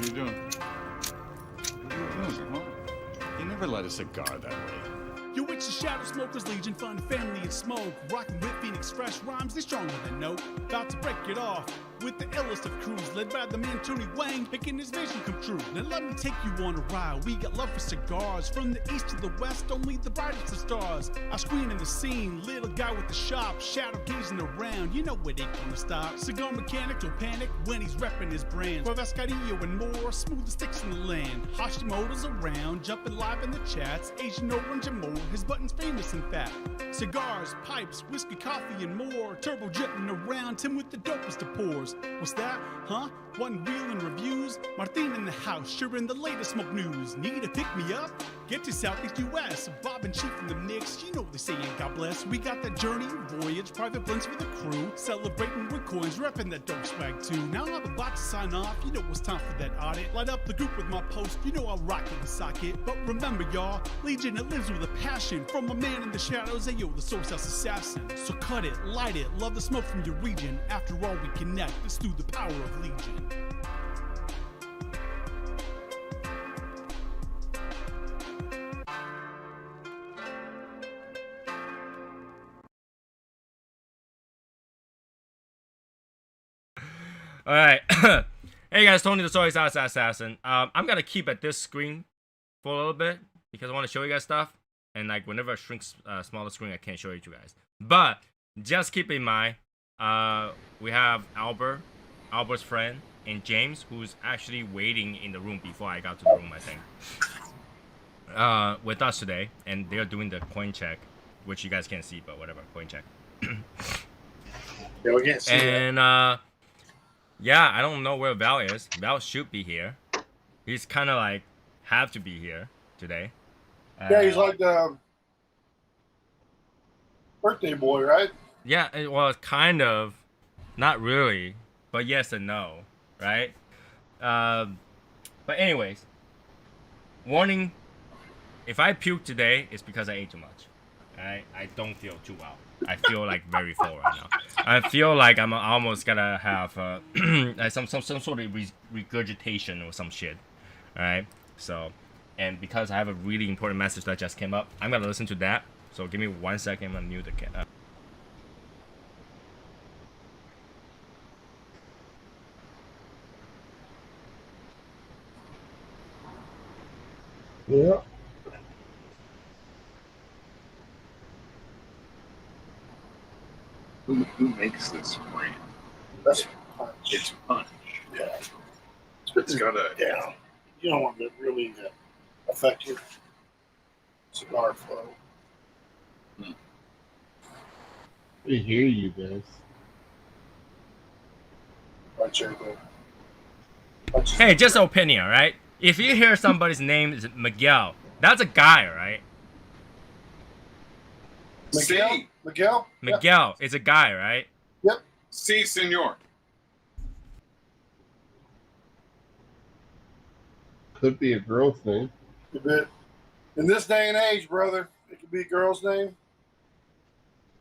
What are you doing? What are you doing? Come on. You never light a cigar that way. Yo, it's the Shadow Smokers Legion, fun, family, and smoke. Rockin' with Phoenix Fresh rhymes, they stronger than note. About to break it off with the illest of crews, led by the man Tony Wang, making his vision come true. Now let me take you on a ride. We got love for cigars, from the east to the west, only the brightest of stars. I screen in the scene, little guy with the shop, shadow gazing around. You know it ain't gonna stop. Cigar mechanic don't panic when he's repping his brand. Escadillo and more, smooth as sticks in the land. Hashimoto's around, jumping live in the chats. Asian orange and more, his button's famous in fact. Cigars, pipes, whiskey, coffee, and more. Turbo jetting around, Tim with the dopest of pours. What's that? Huh? One wheel and reviews? Martin in the house, sharing the latest smoke news. Need to pick me up? Get to Southeast US. Bob and Chief in the mix, you know they saying God bless. We got that journey, voyage, private blends for the crew. Celebrating with coins, repping that dope swag too. Now I'm about to sign off, you know it's time for that audit. Light up the group with my post, you know I'll rock in the socket. But remember y'all, Legion, it lives with a passion. From a man in the shadows, ayo, the Soy Sauce Assassin. So cut it, light it, love the smoke from your region. After all we connect, it's through the power of Legion. All right. Hey guys, Tony the Soy Sauce Assassin. I'm gonna keep at this screen for a little bit because I want to show you guys stuff. And like whenever I shrink smaller screen, I can't show it to you guys. But just keep in mind, we have Albert's friend, and James, who's actually waiting in the room before I got to the room, I think. With us today, and they're doing the coin check, which you guys can't see, but whatever, coin check. Yeah, we can't see and yeah, I don't know where Val is. Val should be here. He's kind of like have to be here today. Yeah, he's like the birthday boy, right? Yeah, well, kind of, not really, but yes and no, right? But anyways, warning: if I puke today, it's because I ate too much. Right? I don't feel too well. I feel like very full right now. I feel like I'm almost gonna have some sort of regurgitation or some shit. All right. So, and because I have a really important message that just came up, I'm gonna listen to that. So give me 1 second. I'm gonna mute the camera. Yeah. Who makes this brand? That's punch. It's Punch. Yeah. It's got a... Yeah. You don't want to really affect your cigar flow. We hear you guys. Punch everything. Punch is- Hey, just opinion, right? If you hear somebody's name is Miguel, that's a guy, right? Miguel? Si. Miguel? Miguel is a guy, right? Yep. Si, senor. Could be a girl's name. A bit. In this day and age, brother, it could be a girl's name.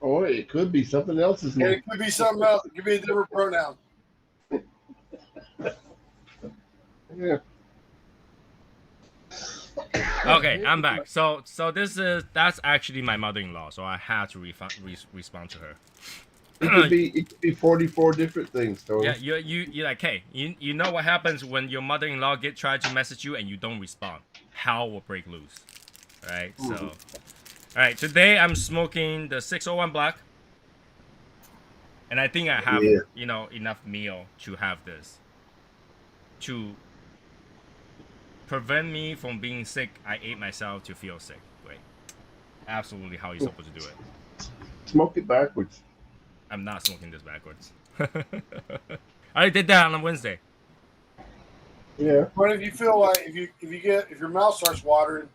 Or it could be something else's And name. it could be something else. It could be a different pronoun. Yeah. Okay, I'm back. So that's actually my mother-in-law, so I had to respond to her. It could be 44 different things, Tony. Yeah, you like, hey, you know what happens when your mother-in-law try to message you and you don't respond? Hell will break loose, right? So, all right, today I'm smoking the 601 Black, and I think I have enough meal to have this to prevent me from being sick. I ate myself to feel sick. Great, absolutely how you're supposed to do it. Smoke it backwards. I'm not smoking this backwards. I already did that on Wednesday. Yeah. But if you feel like if your mouth starts watering,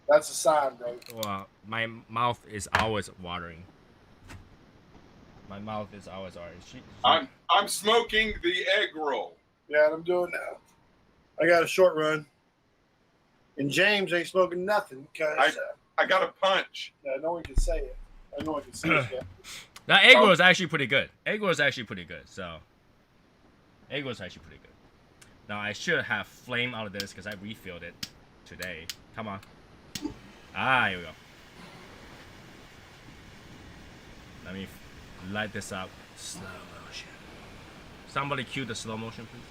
that's a sign, bro. Well, my mouth is always watering. My mouth is always watering. I'm smoking the egg roll. Yeah, I'm doing now. I got a short run, and James ain't smoking nothing because I got a punch. no one can say it. No one can say it yet. That egg roll is actually pretty good. Egg roll is actually pretty good. So, egg roll is actually pretty good. Now I should have flame out of this because I refilled it today. Come on. Ah, here we go. Let me light this up. Slow motion. Somebody cue the slow motion, please.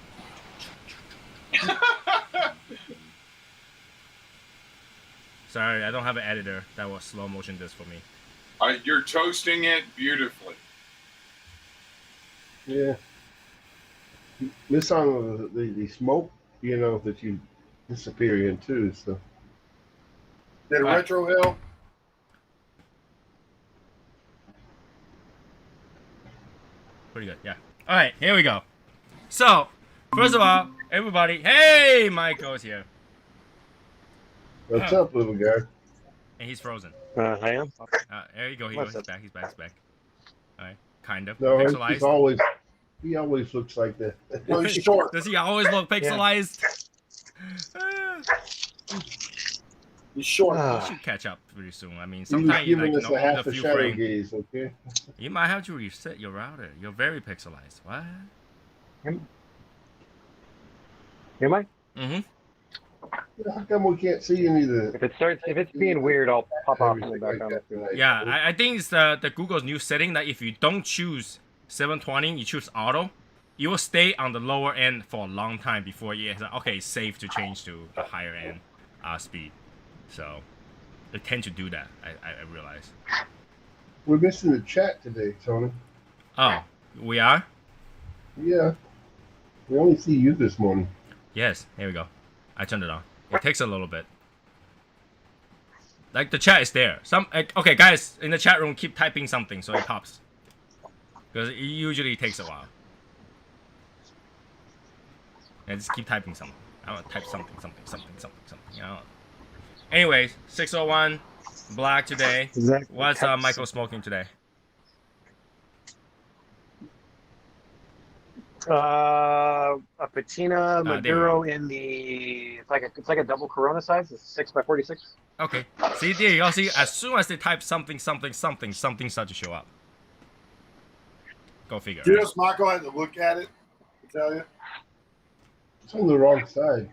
Sorry, I don't have an editor that will slow motion this for me. You're toasting it beautifully. Yeah. This on the smoke, you know, that you disappear in too. So. Did retro hill? Pretty good, yeah. All right, here we go. So, first of all, everybody, hey, Michael's here. What's up, little guy? And he's frozen. I am. There you go. He's back. He's back. He's back. All right, kind of. No, Pixelized. he always looks like that. No, he's short. Does he always look pixelized? He's short. You should catch up pretty soon. I mean, He was sometimes you giving like us a half a a few shadow frames. gaze, okay? You might have to reset your router. You're very pixelized. What? Am I? Mm-hmm. How come we can't see any of the? If it's being weird, I'll pop off and back on. Yeah, I think it's the Google's new setting that if you don't choose 720, you choose auto, you will stay on the lower end for a long time before you okay, it's safe to change to the higher end speed. So they tend to do that. I realize. We're missing the chat today, Tony. Oh, we are? Yeah. We only see you this morning. Yes. Here we go. I turned it on. It takes a little bit. Like the chat is there. Okay, guys in the chat room, keep typing something so it pops. Because it usually takes a while. And just keep typing something. I want to type something. You know. Anyways, 601 black today. Exactly. What's Michael smoking today? A patina Maduro in the it's like a double Corona size. It's 6x46. Okay. See, there you go. See, as soon as they type something starts to show up. Go figure. Just Michael had to look at it to tell you. It's on the wrong side.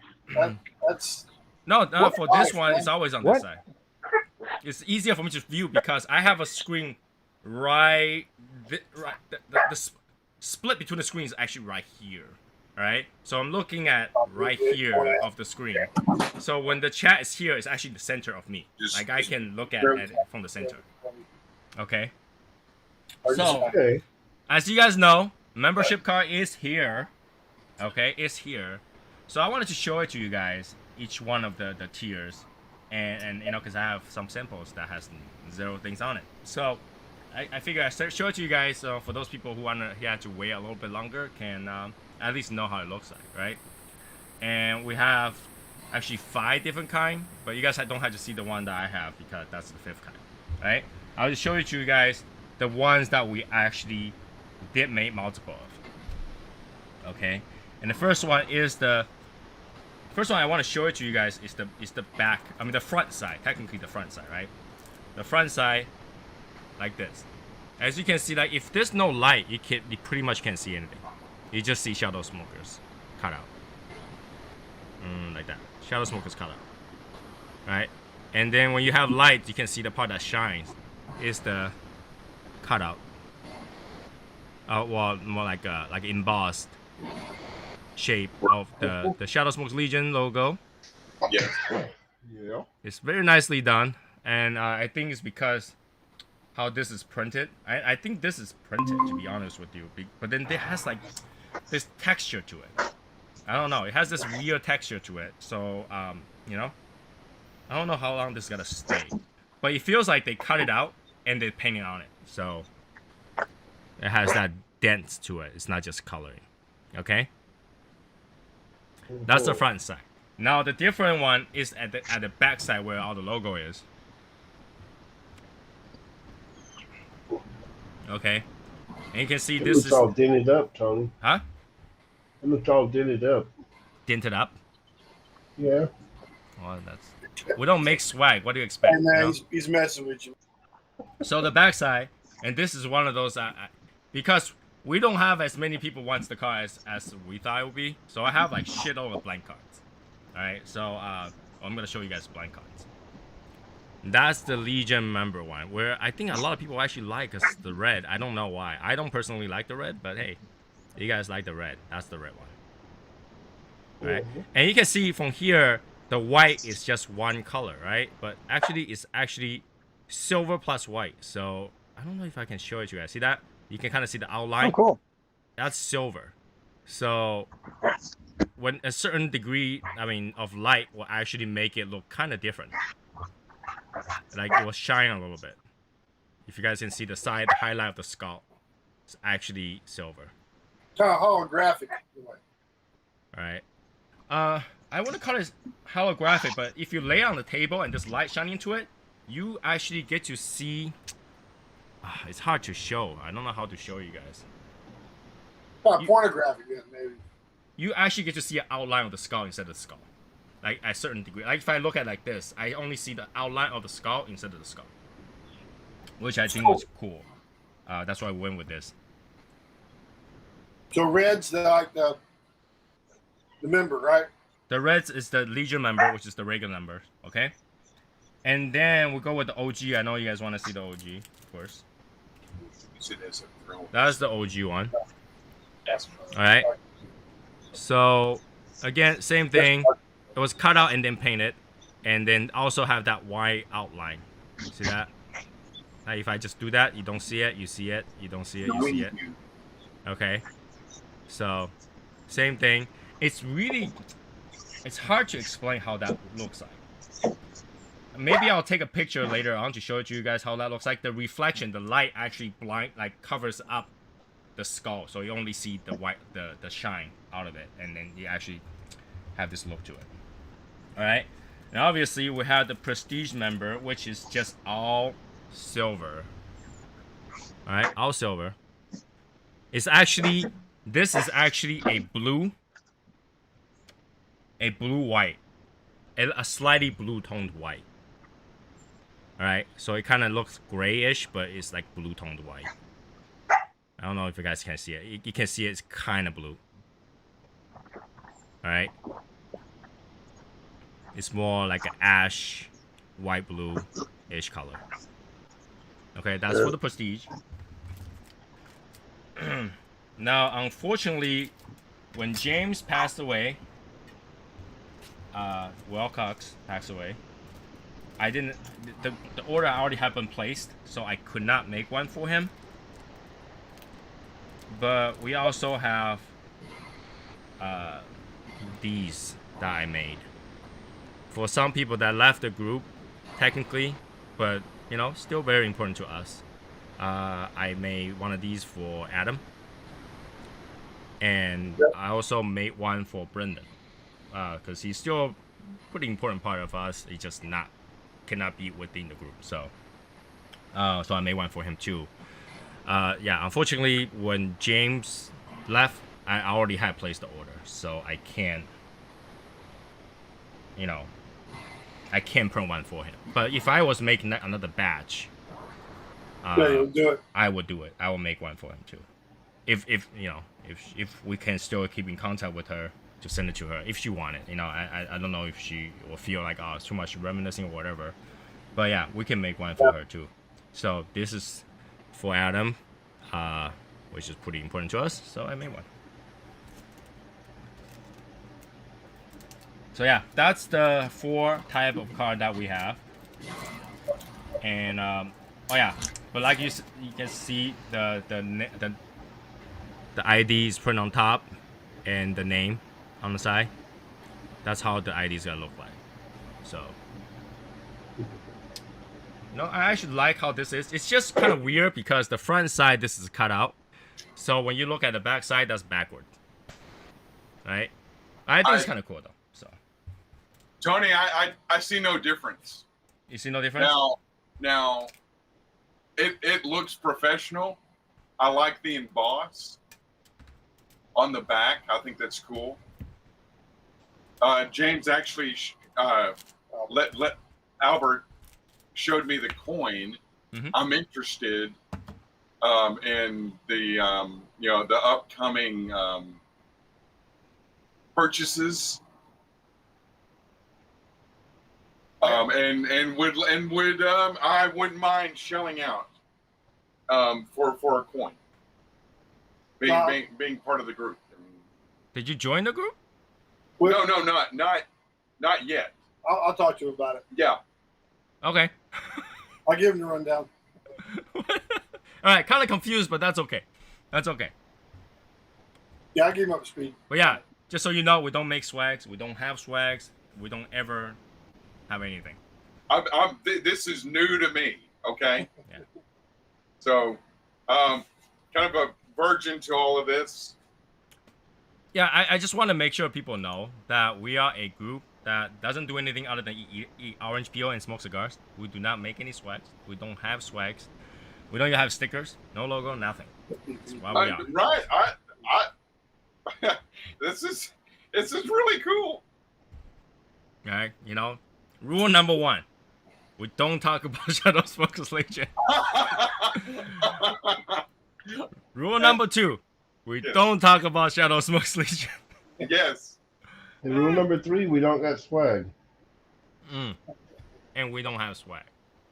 That's No, for this one, it's always on this side. It's easier for me to view because I have a screen the split between the screens is actually right here, right? So I'm looking at right here of the screen. So when the chat is here, it's actually the center of me. Like I can look at it from the center. Okay. So as you guys know, membership card is here. Okay, it's here. So I wanted to show it to you guys, each one of the tiers, and you know, because I have some samples that has 0 things on it. So I figure I show it to you guys, so for those people who have to wait a little bit longer, can at least know how it looks like, right? And we have actually 5 different kind, but you guys don't have to see the one that I have because that's the 5th kind, right? I'll just show it to you guys the ones that we actually did make multiple of. Okay, and the first one I want to show it to you guys is the back. I mean the front side, technically the front side, right? The front side. Like this. As you can see, like if there's no light, you pretty much can't see anything. You just see shadow smokers cut out. Like that. Shadow smokers cut out. Right? And then when you have light, you can see the part that shines is the cutout. Well, more like embossed shape of the Shadow Smokes Legion logo. Yes. Yeah. It's very nicely done, and I think it's because how this is printed. I think this is printed, to be honest with you, but then it has like this texture to it. I don't know. It has this weird texture to it. So you know, I don't know how long this is gonna stay, but it feels like they cut it out and they painted on it. So it has that dent to it. It's not just coloring. Okay. That's the front side. Now the different one is at the back side where all the logo is. Okay, and you can see this looks all dented up, Tony. Huh? It looks all dented up. Dented up? Yeah. Well, we don't make swag. What do you expect? And you know? he's messing with you. So the back side, and this is one of those because we don't have as many people wants the car as we thought it would be. So I have like shit over blank cards. All right, so I'm gonna show you guys blank cards. That's the Legion member one, where I think a lot of people actually like the red. I don't know why. I don't personally like the red, but hey, you guys like the red. That's the red one. Right? And you can see from here, the white is just one color, right? But actually, it's actually silver plus white. So I don't know if I can show it to you guys. See that? You can kind of see the outline. Oh, cool. That's silver. So when a certain degree, of light will actually make it look kind of different. Like it will shine a little bit. If you guys can see the side highlight of the skull, it's actually silver. Kind of holographic. All right. I want to call it holographic, but if you lay it on the table and just light shining into it, you actually get to see. It's hard to show. I don't know how to show you guys. Pornographic, yeah, maybe. You actually get to see an outline of the skull instead of the skull. Like at a certain degree. Like if I look at it like this, I only see the outline of the skull instead of the skull. Which I think was cool. That's why I went with this. So red's the member, right? The reds is the Legion member, which is the regular number. Okay? And then we go with the OG. I know you guys want to see the OG, of course. That's the OG one. Alright. So again, same thing. It was cut out and then painted, and then also have that white outline. See that? Now if I just do that, you don't see it, you see it, you don't see it, you see it. Okay. So same thing. It's hard to explain how that looks like. Maybe I'll take a picture later on to show it to you guys how that looks like. The reflection, the light actually covers up the skull, so you only see the white, the shine out of it, and then you actually have this look to it. All right, and obviously we have the Prestige member, which is just all silver. All right, all silver. This is actually a blue white, a slightly blue toned white. All right, so it kind of looks grayish, but it's like blue toned white. I don't know if you guys can see it. You can see it's kind of blue. All right. It's more like an ash, white blue-ish color. Okay, that's for the Prestige. Now, unfortunately, when James passed away, Wilcox passed away, the order already had been placed, so I could not make one for him. But we also have these that I made. For some people that left the group, technically, but still very important to us. I made one of these for Adam, and I also made one for Brendan, because he's still a pretty important part of us. He just cannot be within the group. So I made one for him too. Unfortunately, when James left, I already had placed the order, so I can't. I can't print one for him. But if I was making another batch, you'll do it. I would do it. I will make one for him too. If we can still keep in contact with her to send it to her if she wanted. I don't know if she will feel like it's too much reminiscing or whatever. But yeah, we can make one for her too. So this is for Adam, which is pretty important to us. So I made one. So yeah, that's the 4 type of card that we have. And but like you can see the ID is printed on top and the name on the side. That's how the ID is gonna look like. So I actually like how this is. It's just kind of weird because the front side this is cut out. So when you look at the back side, that's backward. Right? I think it's kind of cool though. So Tony, I see no difference. You see no difference? Now, it looks professional. I like the emboss on the back. I think that's cool. James actually let Albert showed me the coin. Mm-hmm. I'm interested. and the the upcoming purchases. And would I wouldn't mind shelling out for a coin, being part of the group. Did you join the group? No, not yet. I'll talk to him about it. Yeah. Okay. I'll give him the rundown. All right, kind of confused, but that's okay. That's okay. Yeah, I'll give him up to speed. But yeah, just so you know, we don't make swags. We don't have swags. We don't ever have anything. This is new to me. Okay. Yeah. So, kind of a virgin to all of this. Yeah, I just want to make sure people know that we are a group that doesn't do anything other than eat orange peel and smoke cigars. We do not make any swags. We don't have swags. We don't even have stickers. No logo, nothing. That's why we are. Right. This is really cool. All right, rule number 1. We don't talk about Shadow Smoke's Legion. Rule number 2. We don't talk about Shadow Smoke's Legion. Yes. And rule number 3, we don't got swag. And we don't have swag.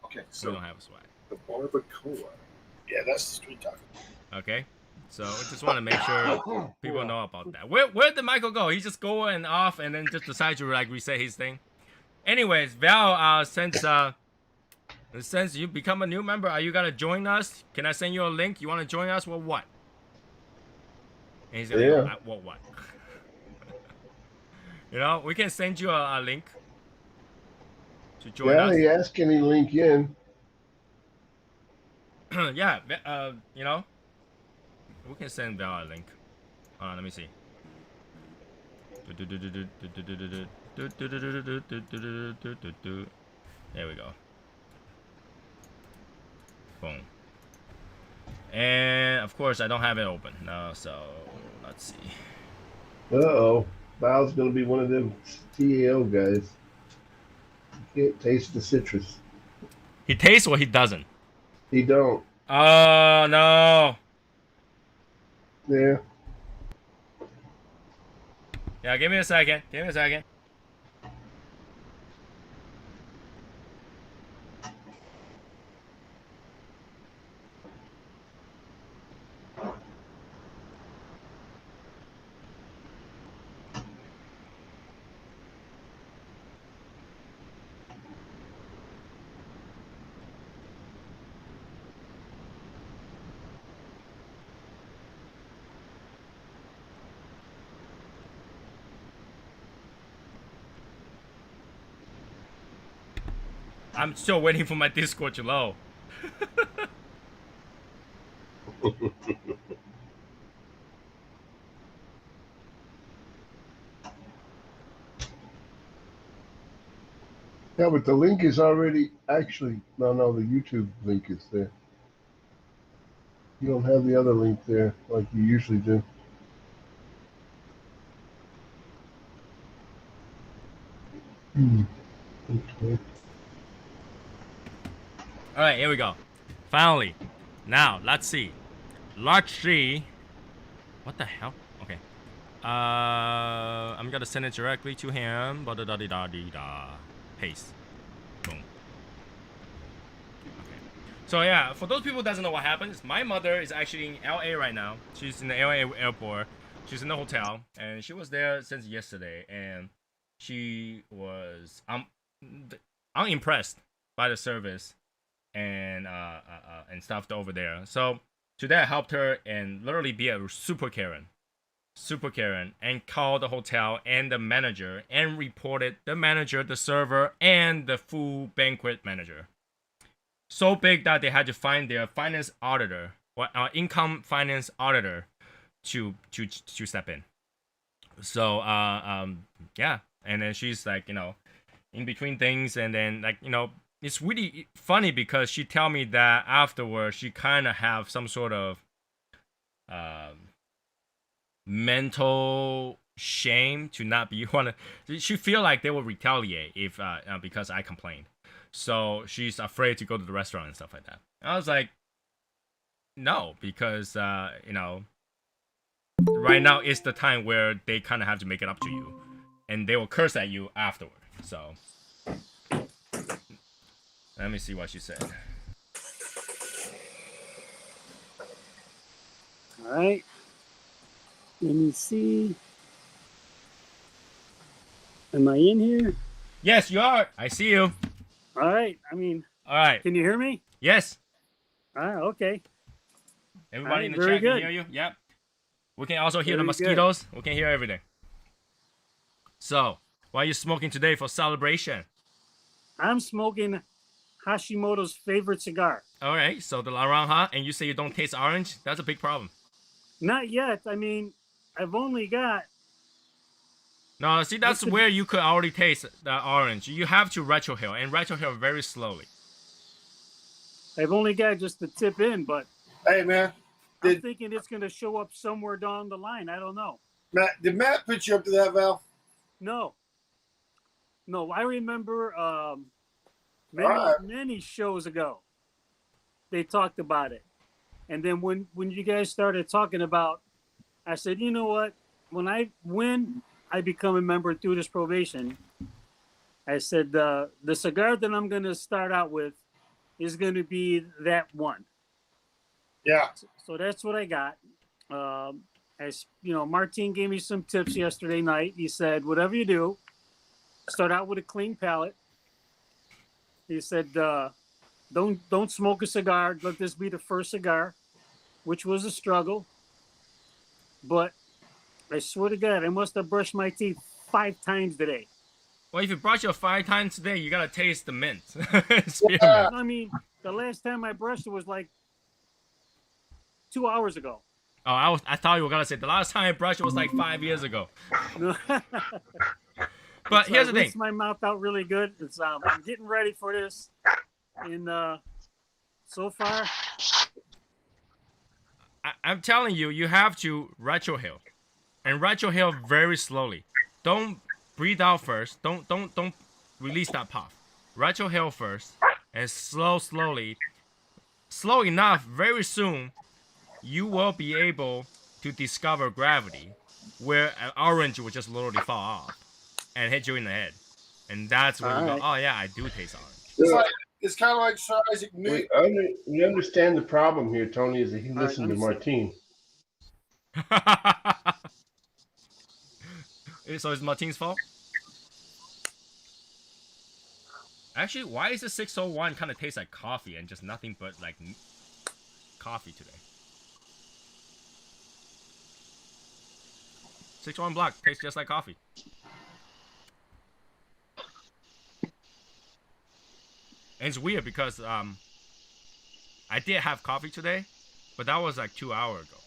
Okay, So we don't have swag. the barbacoa. Yeah, that's the street talk. Okay? So I just want to make sure people know about that. Where did Michael go? He just going off and then just decided to reset his thing. Anyways, Val, since you become a new member, are you gonna join us? Can I send you a link? You want to join us? Well, what? And he's gonna go, what? We can send you a link to join us. Yeah, he asked, can he link in? Yeah, we can send Val a link. Hold on, let me see. There we go. Boom. And of course, I don't have it open now, so let's see. Uh-oh. Val's going to be one of them TAO guys. You can't taste the citrus. He tastes or he doesn't? He don't. Oh, no. Yeah. Yeah, give me a second. I'm still waiting for my Discord to load. Yeah, but the link is already actually no, the YouTube link is there. You don't have the other link there like you usually do. Okay. All right, here we go. Finally. Now, let's see. Large C. What the hell? Okay. I'm gonna send it directly to him. Ba-da-da-dee-da-dee-da. Paste. Boom. Okay. So yeah, for those people who doesn't know what happens, my mother is actually in LA right now. She's in the LA airport. She's in the hotel, and she was there since yesterday, and she was unimpressed by the service and stuff over there. So today I helped her and literally be a super Karen, and called the hotel and the manager and reported the manager, the server, and the full banquet manager. So big that they had to find their finance auditor, income finance auditor, to step in. So yeah, and then she's like, in between things, and then like, it's really funny because she tell me that afterwards she kind of have some sort of mental shame to not be she feel like they will retaliate if because I complained. So she's afraid to go to the restaurant and stuff like that. I was like, no, because you know, right now is the time where they kind of have to make it up to you, and they will curse at you afterward. So let me see what she said. All right. Let me see. Am I in here? Yes, you are. I see you. All right. I mean, All right. can you hear me? Yes. Okay. Everybody in the very chat can good. hear you. Yep. We can also hear the Very mosquitoes. We can hear everything. So, what are you smoking today for celebration? I'm smoking Hashimoto's favorite cigar. All right. So the Naranja, and you say you don't taste orange. That's a big problem. Not yet. I mean, I've only got. No, see, that's where you could already taste the orange. You have to retrohale, and retrohale very slowly. I've only got just the tip in, but Hey, man. I'm thinking it's going to show up somewhere down the line. I don't know. Matt, did Matt put you up to that, Val? No. No, I remember many shows ago, they talked about it. And then when you guys started talking about, I said, you know what? When I become a member through this probation, I said, the cigar that I'm going to start out with is going to be that one. Yeah. So that's what I got. As you know, Martin gave me some tips yesterday night. He said, whatever you do, start out with a clean palate. He said, don't smoke a cigar. Let this be the first cigar, which was a struggle. But I swear to God, I must have brushed my teeth 5 times today. Well, if you brush your 5 times today, you gotta taste the mint. Yeah. I mean, the last time I brushed it was like 2 hours ago. Oh, I thought you were gonna say the last time I brushed it was like 5 years ago. But here's the thing. My mouth out really good. It's I'm getting ready for this, and so far, I'm telling you, you have to retrohale, and retrohale very slowly. Don't breathe out first. Don't release that puff. Retrohale first, and slowly, slow enough. Very soon, you will be able to discover gravity, where an orange will just literally fall off and hit you in the head, and that's when you go, oh yeah, I do taste orange. It's kind of like Sir Isaac Newton. We understand the problem here, Tony, is that he listened to Martin. So it's Martin's fault? Actually, why is the 601 kind of taste like coffee and just nothing but like coffee today? 601 Black tastes just like coffee. And it's weird because I did have coffee today, but that was like 2 hours ago.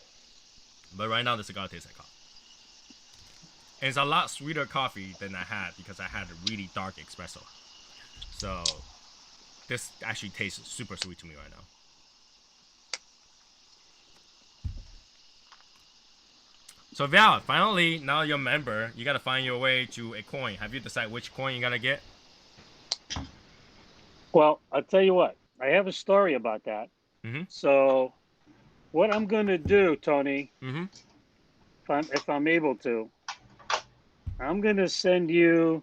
But right now the cigar tastes like coffee. And it's a lot sweeter coffee than I had because I had a really dark espresso. So this actually tastes super sweet to me right now. So Val, finally, now you're a member, you gotta find your way to a coin. Have you decided which coin you gotta get? well, I'll tell you what. I have a story about that. Mm-hmm. So, what I'm going to do, Tony, Mm-hmm. if I'm able to, I'm going to send you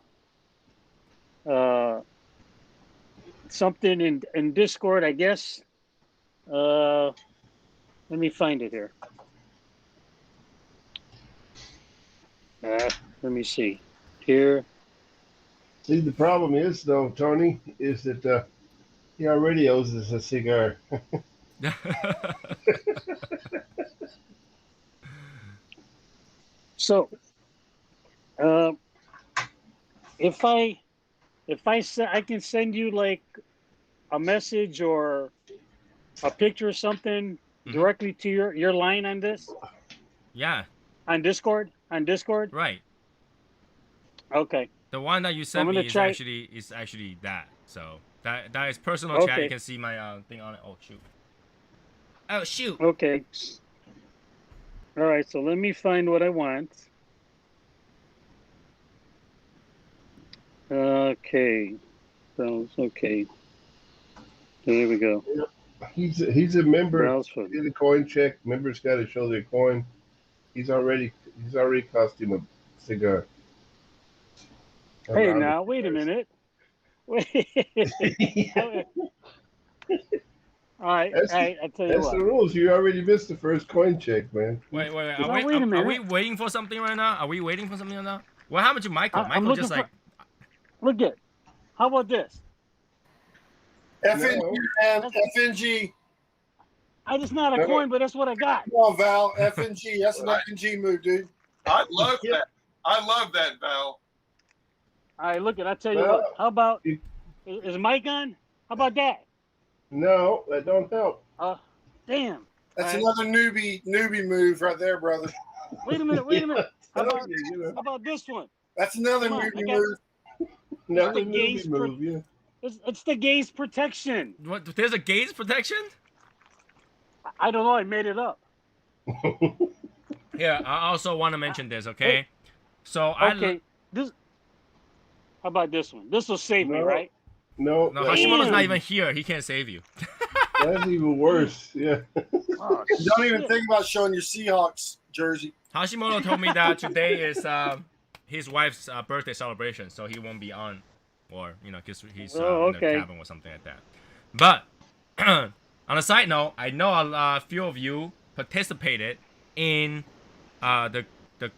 something in Discord, I guess. Let me find it here. Let me see. Here. See, the problem is, though, Tony, is that he already owes us a cigar. So, if I can send you like a message or a picture or something directly to your line on this. Yeah. On Discord. Right. Okay. The one that you sent me is actually that. So that is personal chat. You can see my thing on it. Oh shoot. Oh shoot. Okay. All right. So let me find what I want. Okay. So okay. There we go. He's a member. Val's funny. Did a coin check. Members got to show their coin. He's already cost him a cigar. Hey, Around now the wait a cigars. minute. Wait. All right, I tell you That's what. the rules. You already missed the first coin check, man. Wait. Now, wait a Are we minute. waiting for something right now? Are we waiting for something right now? What happened to Michael? I'm Michael looking just like. Look at. How about this? FNG, No. man. FNG. I just not a No. coin, but that's what I got. Come on, Val. FNG. That's an FNG move, dude. I love that. I love that, Val. All right, look at. I tell you Well, what. How about you- is Mike on? How about that? No, that don't help. Damn. That's All right. another newbie move right there, brother. Wait a minute. How I know about, you know. how about this one? That's another Come on, newbie I got- move. Another the gaze newbie move, yeah. It's the gaze protection. What? There's a gaze protection? I don't know. I made it up. Here, I also want to mention this, okay? Hey. So Okay. This. How about this one? This will save me, No. right? No, No, that's, Hashimoto's not Damn. even here. He can't save you. that's even worse. Yeah. Oh, Don't even shit. think about showing your Seahawks jersey. Hashimoto told me that today is his wife's birthday celebration, so he won't be on, or because he's Oh, in the okay. cabin or something like that. But on a side note, I know a few of you participated in the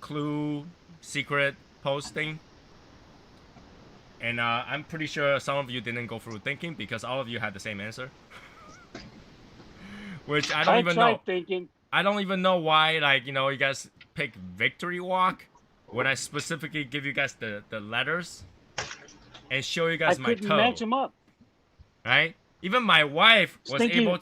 clue secret posting, and I'm pretty sure some of you didn't go through thinking because all of you had the same answer, which I don't even tried know. thinking. I don't even know why, you guys pick Victory Walk when I specifically give you guys the letters and show you I guys my couldn't toe, match them up. right? Even my wife was Thinking- able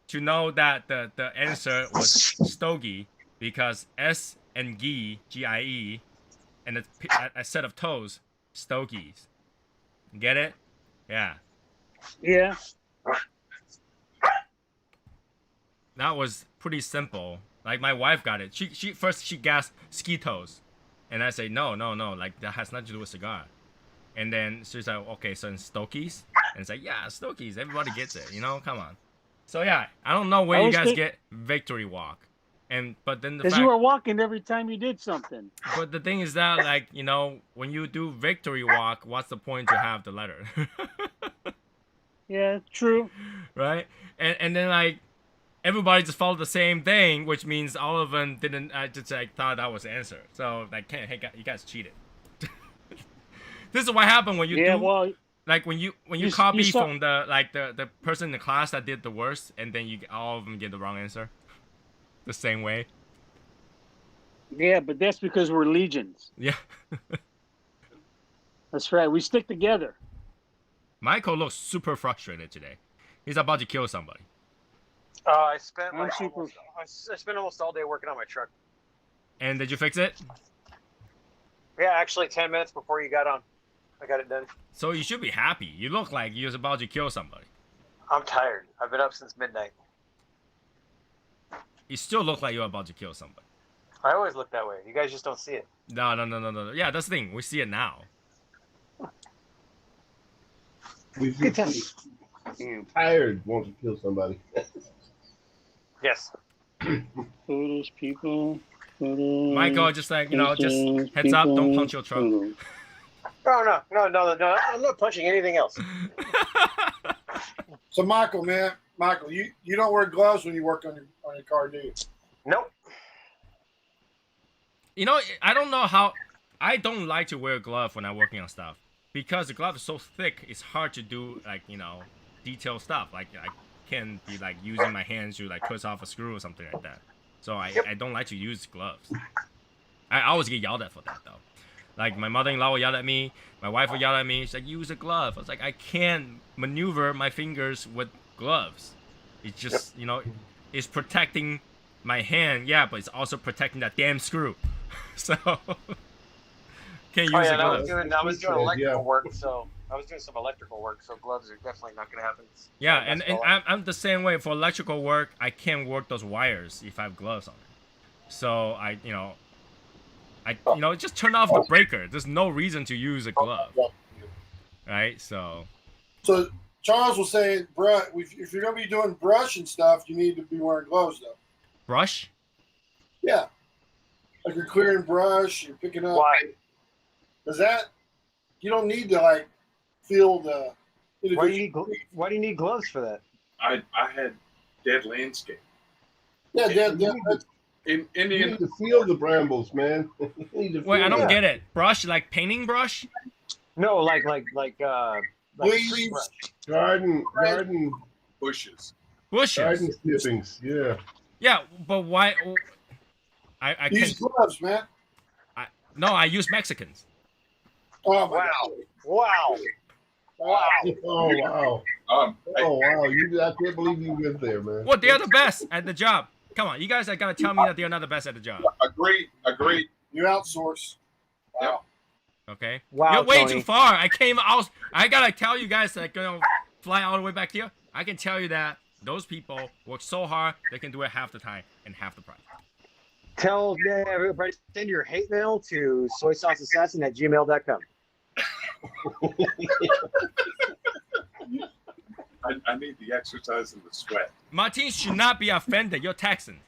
to know that the answer was stogie because S and G-I-E, and a set of toes, stogies. Get it? Yeah. Yeah. That was pretty simple. Like my wife got it. She first gasped ski toes, and I say no. Like that has nothing to do with cigar. And then she's like, okay, so it's Stokies, and it's like yeah, Stokies. Everybody gets it, come on. So yeah, I don't know where I you was guys think- get Victory Walk, but then the Because fact, you were walking every time you did something. but the thing is that when you do Victory Walk, what's the point to have the letter, Yeah, true. right? And then everybody just followed the same thing, which means all of them didn't. I just thought that was the answer. So hey, you guys cheated. This is what happened when you Yeah, do well, when you you copy saw- from the person in the class that did the worst, and then all of them get the wrong answer. The same way. yeah, but that's because we're legions. Yeah. That's right. We stick together. Michael looks super frustrated today. He's about to kill somebody. I spent I'm super- I spent almost all day working on my truck. And did you fix it? Yeah, actually, 10 minutes before you got on, I got it done. So you should be happy. You look like you was about to kill somebody. I'm tired. I've been up since midnight. You still look like you're about to kill somebody. I always look that way. You guys just don't see it. No. Yeah, that's the thing. We see it now. We just tired, wants to kill somebody. Yes. Photos, people. Photos, Michael, just just photos, heads up, don't people, punch your truck. photos. No. I'm not punching anything else. So Michael, you don't wear gloves when you work on your car, do you? Nope. I don't know how. I don't like to wear gloves when I'm working on stuff because the glove is so thick. It's hard to do detailed stuff. Like I can't be using my hands to twist off a screw or something like that. So I don't like to use gloves. I always get yelled at for that though. Like my mother-in-law will yell at me. My wife will yell at me. She's like, use a glove. I was like, I can't maneuver my fingers with gloves. It's just it's protecting my hand. Yeah, but it's also protecting that damn screw. So can't use a I glove. was doing electrical Yeah. work, so I was doing some electrical work, so gloves are definitely not going to happen. Yeah, and I'm the same way for electrical work. I can't work those wires if I have gloves on. So I just turn off the breaker. There's no reason to use a glove, right? So So Charles was saying, bruh, if you're gonna be doing brush and stuff, you need to be wearing gloves though. Brush? Yeah, like you're clearing brush, you're picking up. Why? Because that you don't need to like feel the. Why do you need gloves for that? I had dead landscape. Yeah, In You Indian, need to feel the brambles, man. You need to Wait, I feel don't it. get it. Brush, like painting brush? No, like Weeds. tree brush. Garden bushes. Bushes. snippings. Yeah. Yeah, but why? I Use can't. gloves, man. No, I use Mexicans. Oh my Wow. God. Wow. Wow. Oh wow. I- Oh wow. I can't believe you went there, man. Well, they're the best at the job. Come on, you guys are gonna tell me that they're not the best at the job. Agreed. You outsource. Wow. Okay. Wow, You're way Tony. too far. I came out. I gotta tell you guys that gonna fly all the way back here. I can tell you that those people work so hard they can do it half the time and half the price. Tell everybody, send your hate mail to soysauceassassin@gmail.com. I need the exercise and the sweat. Martin should not be offended. You're Texan.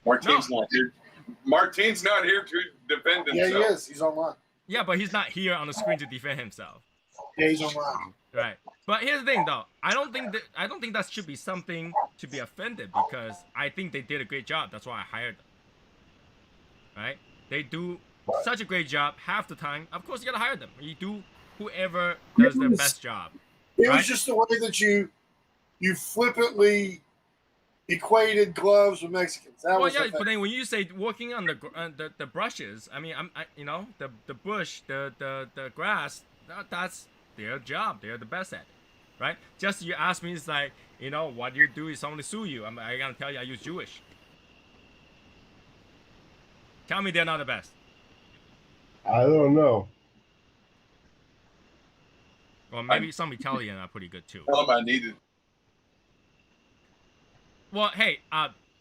Martine's not here. Martine's not here to defend Yeah, himself. he is. He's online. Yeah, but he's not here on the screen to defend himself. Yeah, he's online. Right. But here's the thing, though. I don't think that should be something to be offended because I think they did a great job. That's why I hired them. Right? They do such a great job half the time. Of course, you gotta hire them. You do whoever does their best job. It Right? was just the way that you flippantly equated gloves with Mexicans. That Well, was yeah, the but thing. then when you say working on the brushes, I mean, the bush, the grass, that's their job. They're the best at it, right? Just you ask me, it's like, what do you do if somebody sue you? I gotta tell you, I use Jewish. Tell me they're not the best. I don't know. Well, maybe some Italian are pretty good too. Tell him I needed. Well, hey,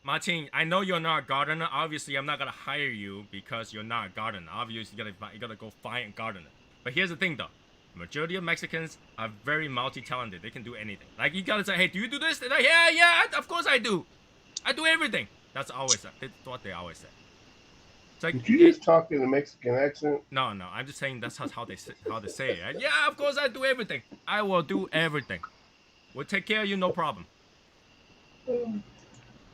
Martin, I know you're not a gardener. Obviously, I'm not gonna hire you because you're not a gardener. Obviously, you gotta go find a gardener. But here's the thing, though. Majority of Mexicans are very multi-talented. They can do anything. Like, you gotta say, hey, do you do this? They're like, yeah, of course I do. I do everything. That's what they always say. It's like, Did you just talk in a Mexican accent? no, I'm just saying that's how they say it. Right? Yeah, of course I do everything. I will do everything. We'll take care of you, no problem.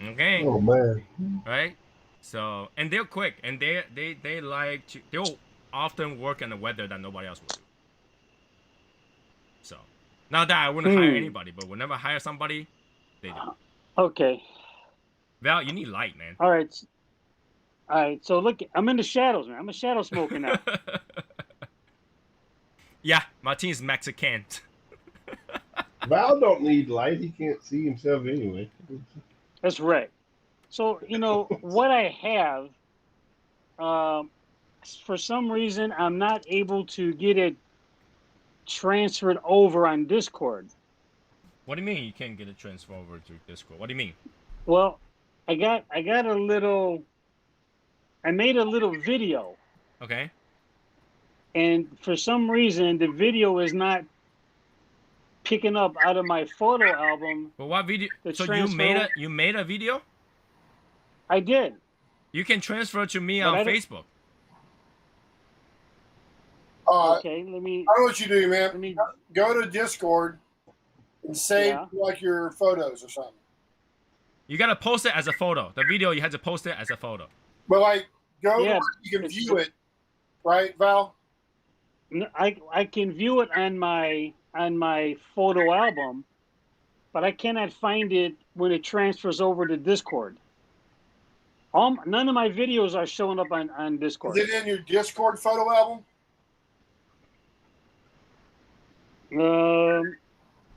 Okay. Oh man. Right? So, and they're quick, and they like to, they'll often work in the weather that nobody else will do. So, not that I wouldn't hire anybody, but whenever I hire somebody, they do. Okay. Val, you need light, man. All right. So look, I'm in the shadows, man. I'm a shadow smoker now. Yeah, Martin's Mexican. Val don't need light. He can't see himself anyway. That's right. So, what I have, for some reason, I'm not able to get it transferred over on Discord. What do you mean you can't get a transfer over to Discord? What do you mean? Well, I made a little video, Okay. and for some reason, the video is not picking up out of my photo album. But what video? The So transfer- you made a video? I did. You can transfer it to me But on I don't- Facebook. Okay, let me. I know what you do, man. Let me. Go to Discord and save Yeah. like your photos or something. You gotta post it as a photo. The video you had to post it as a photo. But like, go Yeah, to where you can view it, right, Val? I can view it on my photo album, but I cannot find it when it transfers over to Discord. None of my videos are showing up on Discord. Is it in your Discord photo album?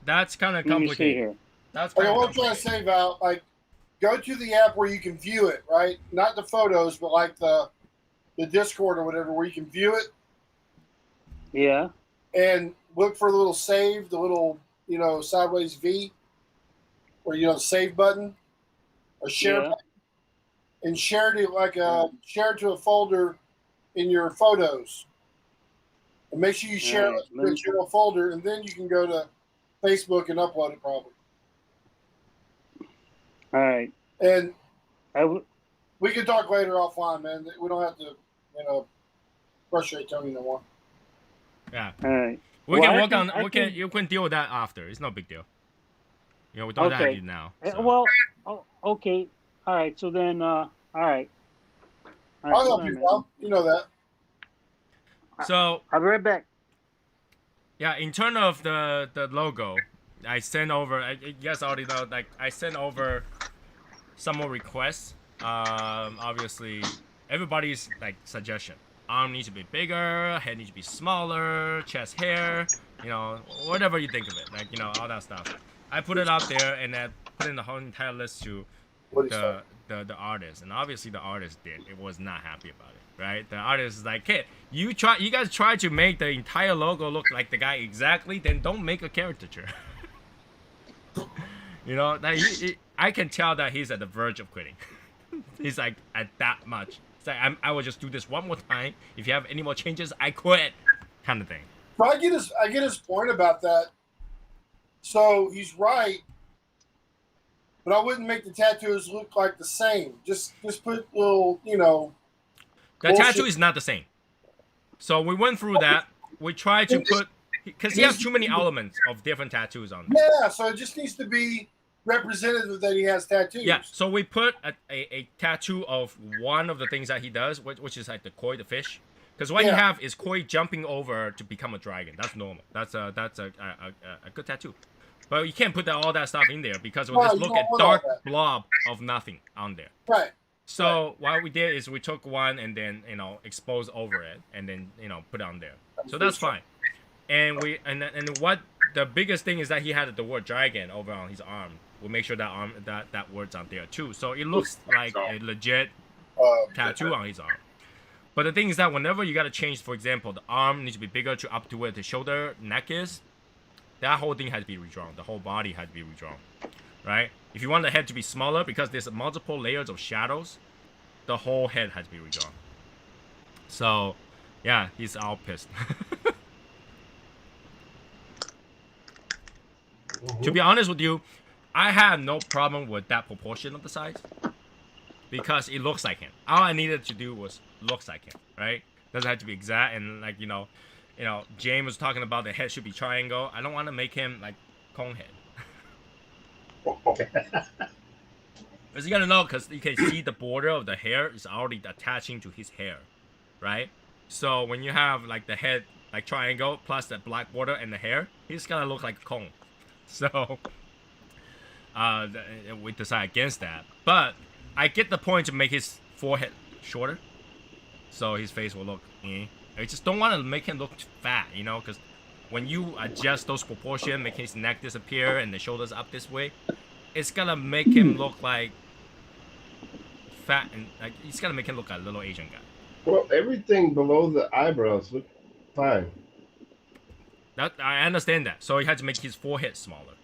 That's kind of Let me see complicated. here. That's Okay, kind what of I'm trying to complicated. say, Val, like, go to the app where you can view it, right? Not the photos, but like the Discord or whatever, where you can view it, Yeah. and look for the little save, the little, sideways V, or, save button, or share, Yeah. button, and share it to a folder in your photos. And make sure you share it in your folder, and then you can go to Facebook and upload it probably. All right. And we can talk later offline, man. We don't have to, frustrate Tony no more. Yeah. All right. We can work on. You can deal with that after. It's no big deal. We don't have you now. So. Well, okay. All right. So then, all right. I'll help you, Bob. You know that. So I'll be right back. Yeah, in terms of the logo, I sent over. You guys already know. Like I sent over some more requests. Obviously, everybody's like suggestion. Arm needs to be bigger. Head needs to be smaller. Chest hair. Whatever you think of it. Like all that stuff. I put it out there and then put in the whole entire list to the artist, and obviously the artist was not happy about it, right? The artist is like, hey, you guys try to make the entire logo look like the guy exactly, then don't make a caricature. I can tell that he's at the verge of quitting. He's like at that much. It's like I will just do this one more time. If you have any more changes, I quit, kind of thing. But I get his point about that. So he's right. But I wouldn't make the tattoos look like the same. Just put little, The tattoo is not the same. So we went through that. We tried to put, because he has too many elements of different tattoos on there. Yeah, so it just needs to be representative that he has tattoos. Yeah, so we put a tattoo of one of the things that he does, which is like the koi, the fish. Because what you have is koi jumping over to become a dragon. That's normal. That's a good tattoo. But you can't put all that stuff in there because we'll just look at dark blob of nothing on there. Right. So what we did is we took one and then expose over it and then put it on there. So that's fine. And what the biggest thing is that he had the word dragon over on his arm. We'll make sure that word's on there too. So it looks like a legit tattoo on his arm. But the thing is that whenever you gotta change, for example, the arm needs to be bigger to up to where the shoulder neck is. That whole thing has to be redrawn. The whole body has to be redrawn, right? If you want the head to be smaller, because there's multiple layers of shadows, the whole head has to be redrawn. So, yeah, he's all pissed. To be honest with you, I have no problem with that proportion of the size because it looks like him. All I needed to do was looks like him, right? Doesn't have to be exact, and like James was talking about the head should be triangle. I don't want to make him like cone head. Because you gotta know, because you can see the border of the hair is already attaching to his hair, right? So when you have like the head like triangle plus the black border and the hair, he's gonna look like a cone. So we decide against that. But I get the point to make his forehead shorter, so his face will look. I just don't want to make him look fat, because when you adjust those proportions, make his neck disappear and the shoulders up this way, it's gonna make him look like fat, and like it's gonna make him look like a little Asian guy. Well, everything below the eyebrows look fine. That I understand that. So he had to make his forehead smaller.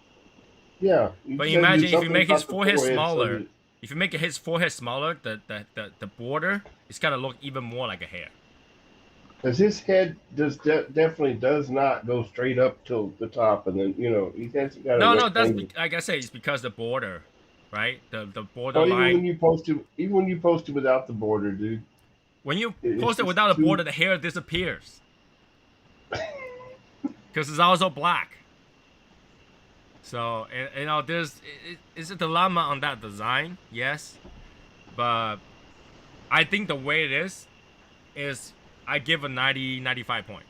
Yeah. But imagine if you make his forehead smaller. If you make his forehead smaller, the border is gonna look even more like a hair. Because his head definitely does not go straight up till the top, and then he has got. No, that's like I say, it's because the border, right? The border line. Even when you post it without the border, dude. When you post it without a border, the hair disappears. Because it's also black. So it's a dilemma on that design, yes, but I think the way it is I give a 90-95 point.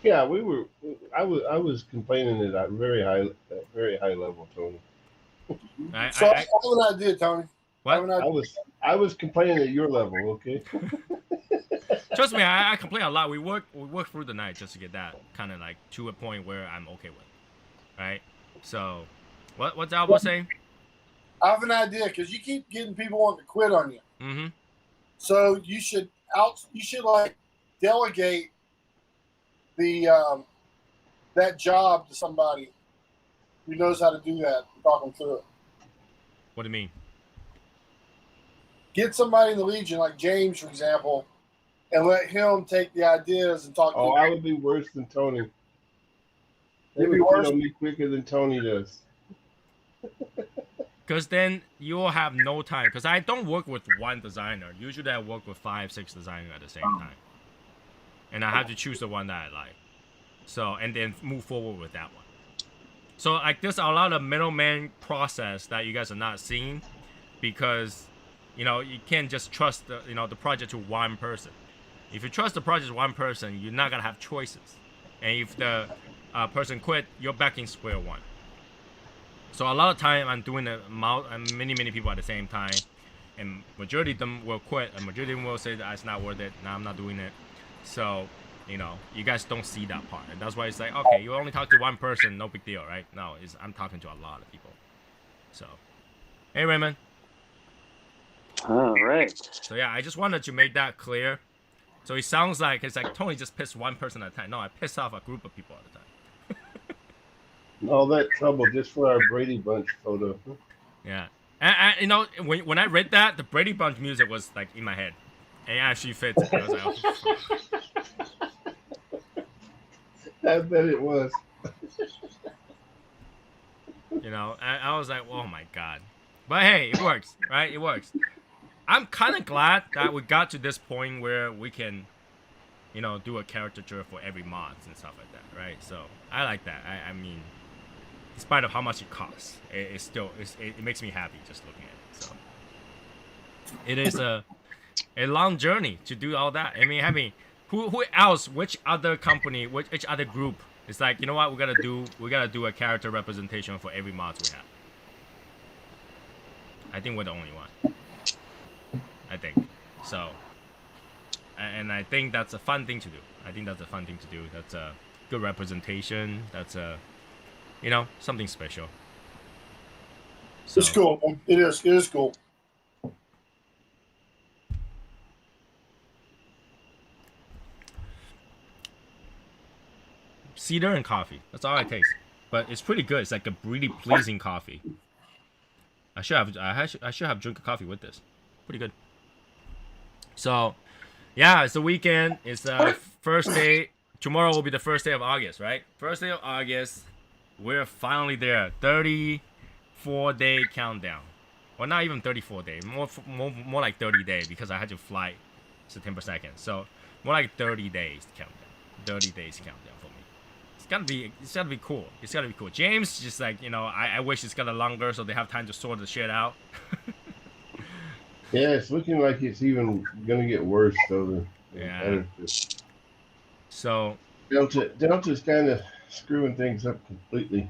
Yeah, I was complaining at a very high level, Tony. I have an idea, Tony. What? I was complaining at your level, okay? Trust me, I complain a lot. We work through the night just to get that kind of like to a point where I'm okay with, right? So, what's Albo saying? I have an idea because you keep getting people wanting to quit on you. Mm-hmm. So you should like delegate the that job to somebody who knows how to do that. Talk them through it. What do you mean? Get somebody in the Legion, like James, for example, and let him take the ideas and talk. Oh, I would be worse than Tony. They You'd would be quit worse? on me quicker than Tony does. Because then you will have no time. Because I don't work with one designer. Usually I work with 5, 6 designers at the same time. And I have to choose the one that I like. So, and then move forward with that one. So, like, there's a lot of middleman process that you guys are not seeing. Because, you know, you can't just trust the, you know, the project to one person. If you trust the project to one person, you're not going to have choices. And if the person quit, you're back in square one. So a lot of time I'm doing many people at the same time, and majority of them will quit, and majority of them will say that it's not worth it. Now I'm not doing it. So, you know, you guys don't see that part, and that's why it's like, okay, you only talk to one person, no big deal, right? No, I'm talking to a lot of people. So, hey Raymond. All right. So yeah, I just wanted to make that clear. So it sounds like it's like Tony just pissed one person at a time. No, I piss off a group of people at a time. All that trouble just for our Brady Bunch photo. Yeah, and you know, when I read that, the Brady Bunch music was like in my head, and it actually fits. I was like, oh, I bet it was. you know, I was like, oh my god. But hey, it works, right? It works. I'm kind of glad that we got to this point where we can, you know, do a caricature for every mods and stuff like that, right? So I like that. I mean, in spite of how much it costs, it makes me happy just looking at it. So it is a long journey to do all that. I mean, who else? Which other company? Which other group? It's like, you know what? We gotta do a character representation for every mod we have. I think we're the only one. I think so, and I think that's a fun thing to do. That's a good representation. That's a, you know, something special. So, it's cool. It is cool. Cedar and coffee. That's all I taste. But it's pretty good. It's like a really pleasing coffee. I should have drink a coffee with this. Pretty good. So, yeah, it's the weekend. It's the first day. Tomorrow will be the first day of August, right? First day of August. We're finally there. 34-day countdown. Well, not even 34 day. More like 30 days because I had to fly September 2nd. So, more like 30 days countdown. 30 days countdown for me. It's gotta be cool. It's gotta be cool. James just like, you know, I wish it's got a longer so they have time to sort the shit out. Yeah, it's looking like it's even gonna get worse though. Yeah. So Delta's kind of screwing things up completely.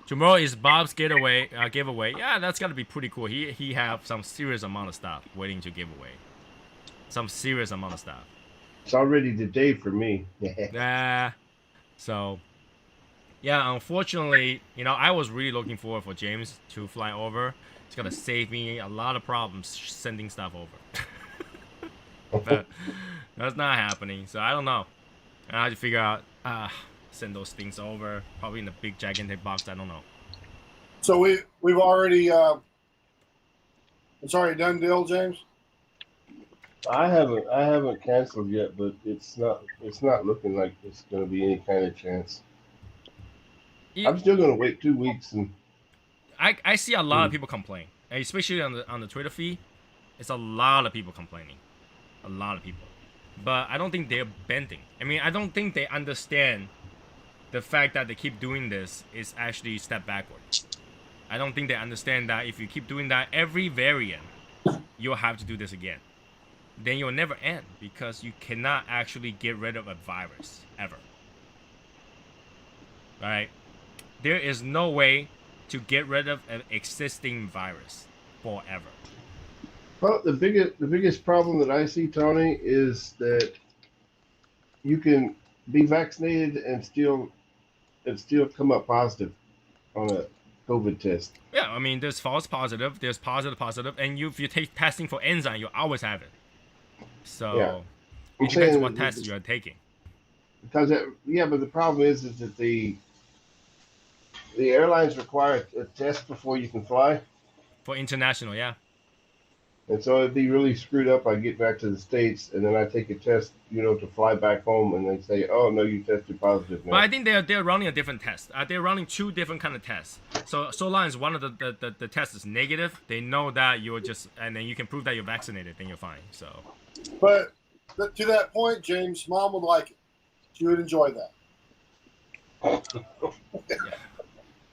Tomorrow is Bob's giveaway. Yeah, that's gotta be pretty cool. He have some serious amount of stuff waiting to give away. Some serious amount of stuff. It's already the day for me. Yeah. So, yeah, unfortunately, you know, I was really looking forward for James to fly over. It's gonna save me a lot of problems sending stuff over. But that's not happening. So I don't know. I have to figure out send those things over, probably in a big gigantic box. I don't know. So we've already it's already done deal, James. I haven't canceled yet, but it's not looking like it's going to be any kind of chance. I'm still going to wait 2 weeks, and I see a lot of people complain, and especially on the Twitter feed. It's a lot of people complaining, a lot of people, but I don't think they're bending. I mean, I don't think they understand the fact that they keep doing this is actually a step backwards. I don't think they understand that if you keep doing that every variant, you'll have to do this again. Then you'll never end because you cannot actually get rid of a virus ever. Alright? There is no way to get rid of an existing virus forever. well, the biggest problem that I see, Tony, is that you can be vaccinated and still come up positive on a COVID test. Yeah, I mean, there's false positive, there's positive, and if you take testing for enzyme, you always have it. So, Yeah. it depends what test you're taking. Because but the problem is that the airlines require a test before you can fly. For international, yeah. And so it'd be really screwed up. I get back to the States and then I take a test, to fly back home, and they say, "Oh no, you tested positive now." But I think they're running a different test. They're running 2 different kind of tests. So long as one of the tests is negative, they know that you're just, and then you can prove that you're vaccinated, then you're fine. So. But to that point, James, Mom would like it. She would enjoy that.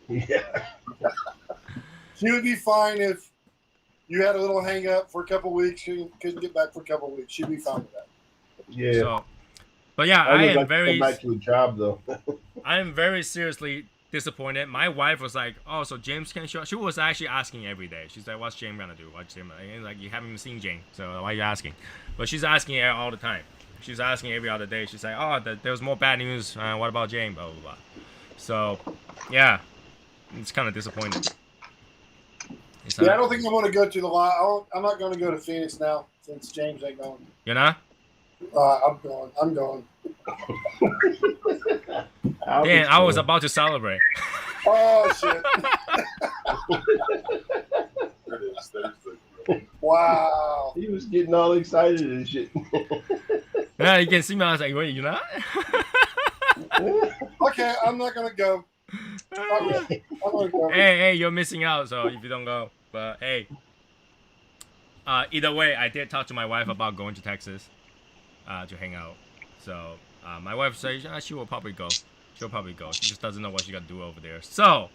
Yeah. She would be fine if you had a little hang up for a couple weeks. You couldn't get back for a couple weeks. She'd be fine with that. Yeah. So, but yeah, I I would am like very. to come back to a job though. I am very seriously disappointed. My wife was like, "Oh, so James can't show." She was actually asking every day. She's like, "What's James gonna do? What's James?" Like, you haven't even seen James, so why are you asking? But she's asking her all the time. She's asking every other day. She's like, "Oh, there was more bad news. What about James?" Blah blah blah. So, yeah, it's kind of disappointing. Yeah, I don't think I'm going to go to the lot. I'm not going to go to Phoenix now since James ain't going. You're not? I'm going. I'm going. Damn, I was about to celebrate. Oh shit! There it is. There's the. Wow. He was getting all excited and shit. Yeah, you can see me. I was like, "Wait, you're not?" Okay, I'm not going to go. I'm going to go. Hey, you're missing out. So if you don't go, but hey, either way, I did talk to my wife about going to Texas, to hang out. So my wife says she will probably go. She'll probably go. She just doesn't know what she got to do over there. So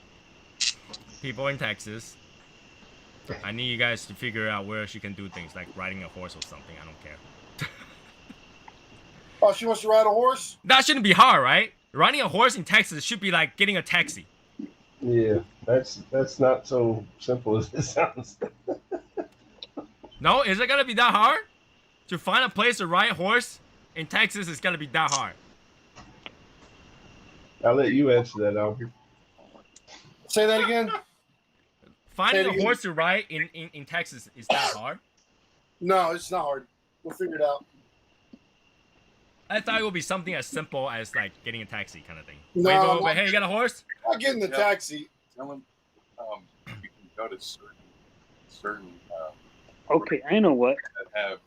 people in Texas, I need you guys to figure out where she can do things like riding a horse or something. I don't care. Oh, she wants to ride a horse? That shouldn't be hard, right? Riding a horse in Texas should be like getting a taxi. Yeah, that's not so simple as it sounds. No, is it gonna be that hard? To find a place to ride a horse in Texas is gonna be that hard. I'll let you answer that, Albert. Say that again? Finding Say it a again. horse to ride in Texas is that hard? No, it's not hard. We'll figure it out. I thought it would be something as simple as like getting a taxi kind of thing. No, Wave over, not- hey, you got a horse? I'll get in the Yeah. taxi. Tell him you can go to certain Okay, I know what. that have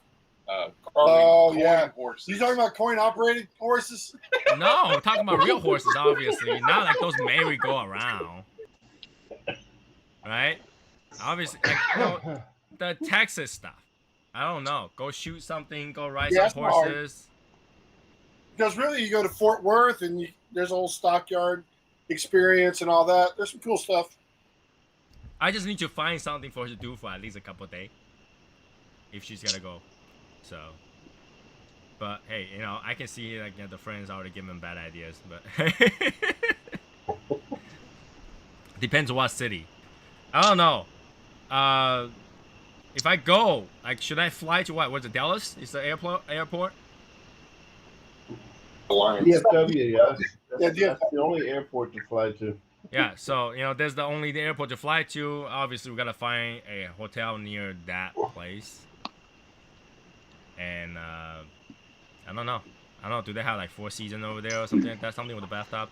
Oh, coin yeah. horses. You talking about coin-operated horses? No, we're talking about real horses, obviously. Not like those merry-go-around. Right? Obviously, like, the Texas stuff. I don't know. Go shoot something, go ride Yeah, some that's hard. horses. Because really, you go to Fort Worth and there's a whole stockyard experience and all that. There's some cool stuff. I just need to find something for her to do for at least a couple of days. If she's gonna go. So, but hey, I can see like the friends already giving bad ideas, but depends on what city. I don't know. If I go, like, should I fly to what? What's it, Dallas? Is the airport? Alliance. DFW, yeah. That's Yeah, the only airport to fly to. Yeah. So there's the only airport to fly to. Obviously, we gotta find a hotel near that place. And I don't know. Do they have like 4 seasons over there or something like that? Something with a bathtub?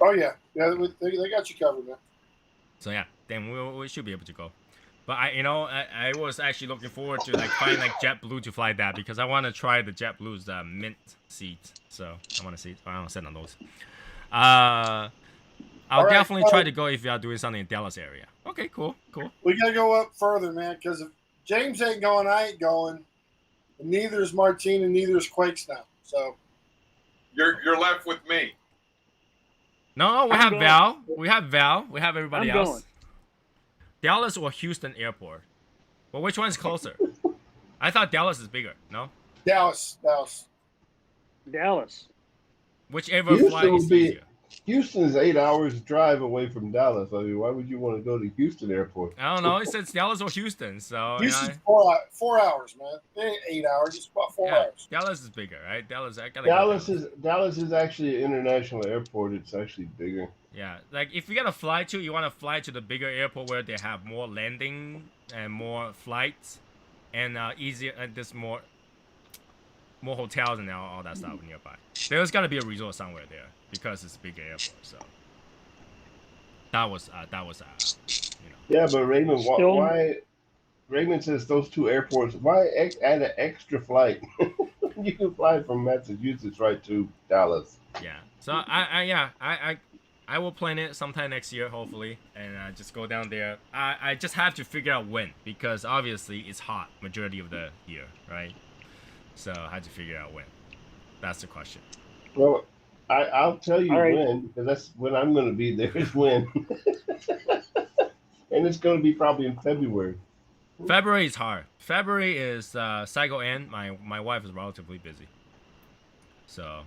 Oh, yeah. Yeah, they got you covered, man. So yeah, then we should be able to go. But I was actually looking forward to like finding like JetBlue to fly that because I want to try the JetBlue's mint seat. So I want to see. I want to sit on those. I'll All right, definitely try to go if you are doing something in Dallas area. Okay, cool. We got to go up further, man, because if James ain't going, I ain't going. And neither is Martine and neither is Quakes now. So You're left with me. No, we I'm have going. Val. We have Val. We have everybody I'm else. going. Dallas or Houston Airport. Well, which one's closer? I thought Dallas is bigger. No. Dallas. Dallas. Whichever Houston flight would is be- easier. Houston's 8 hours drive away from Dallas. I mean, why would you want to go to Houston Airport? I don't know. It says Dallas or Houston, so Houston's 4 hours, man. It ain't 8 hours. It's about 4 hours. Dallas is bigger, right? Dallas. I gotta Dallas is actually an international airport. It's actually bigger. Yeah, like if you gotta fly to, you want to fly to the bigger airport where they have more landing and more flights, and easier and there's more hotels and all that stuff nearby. There's gotta be a resort somewhere there because it's a bigger airport. So that was Yeah, but Raymond, Still- Raymond says those two airports. Why add an extra flight? You can fly from Massachusetts right to Dallas. Yeah. So I will plan it sometime next year, hopefully, and just go down there. I just have to figure out when, because obviously it's hot majority of the year, right? So I have to figure out when. That's the question. Well, I'll tell you All right. when, because that's when I'm going to be there. Is when, and it's going to be probably in February. February is hard. February is cycle end. My wife is relatively busy. So,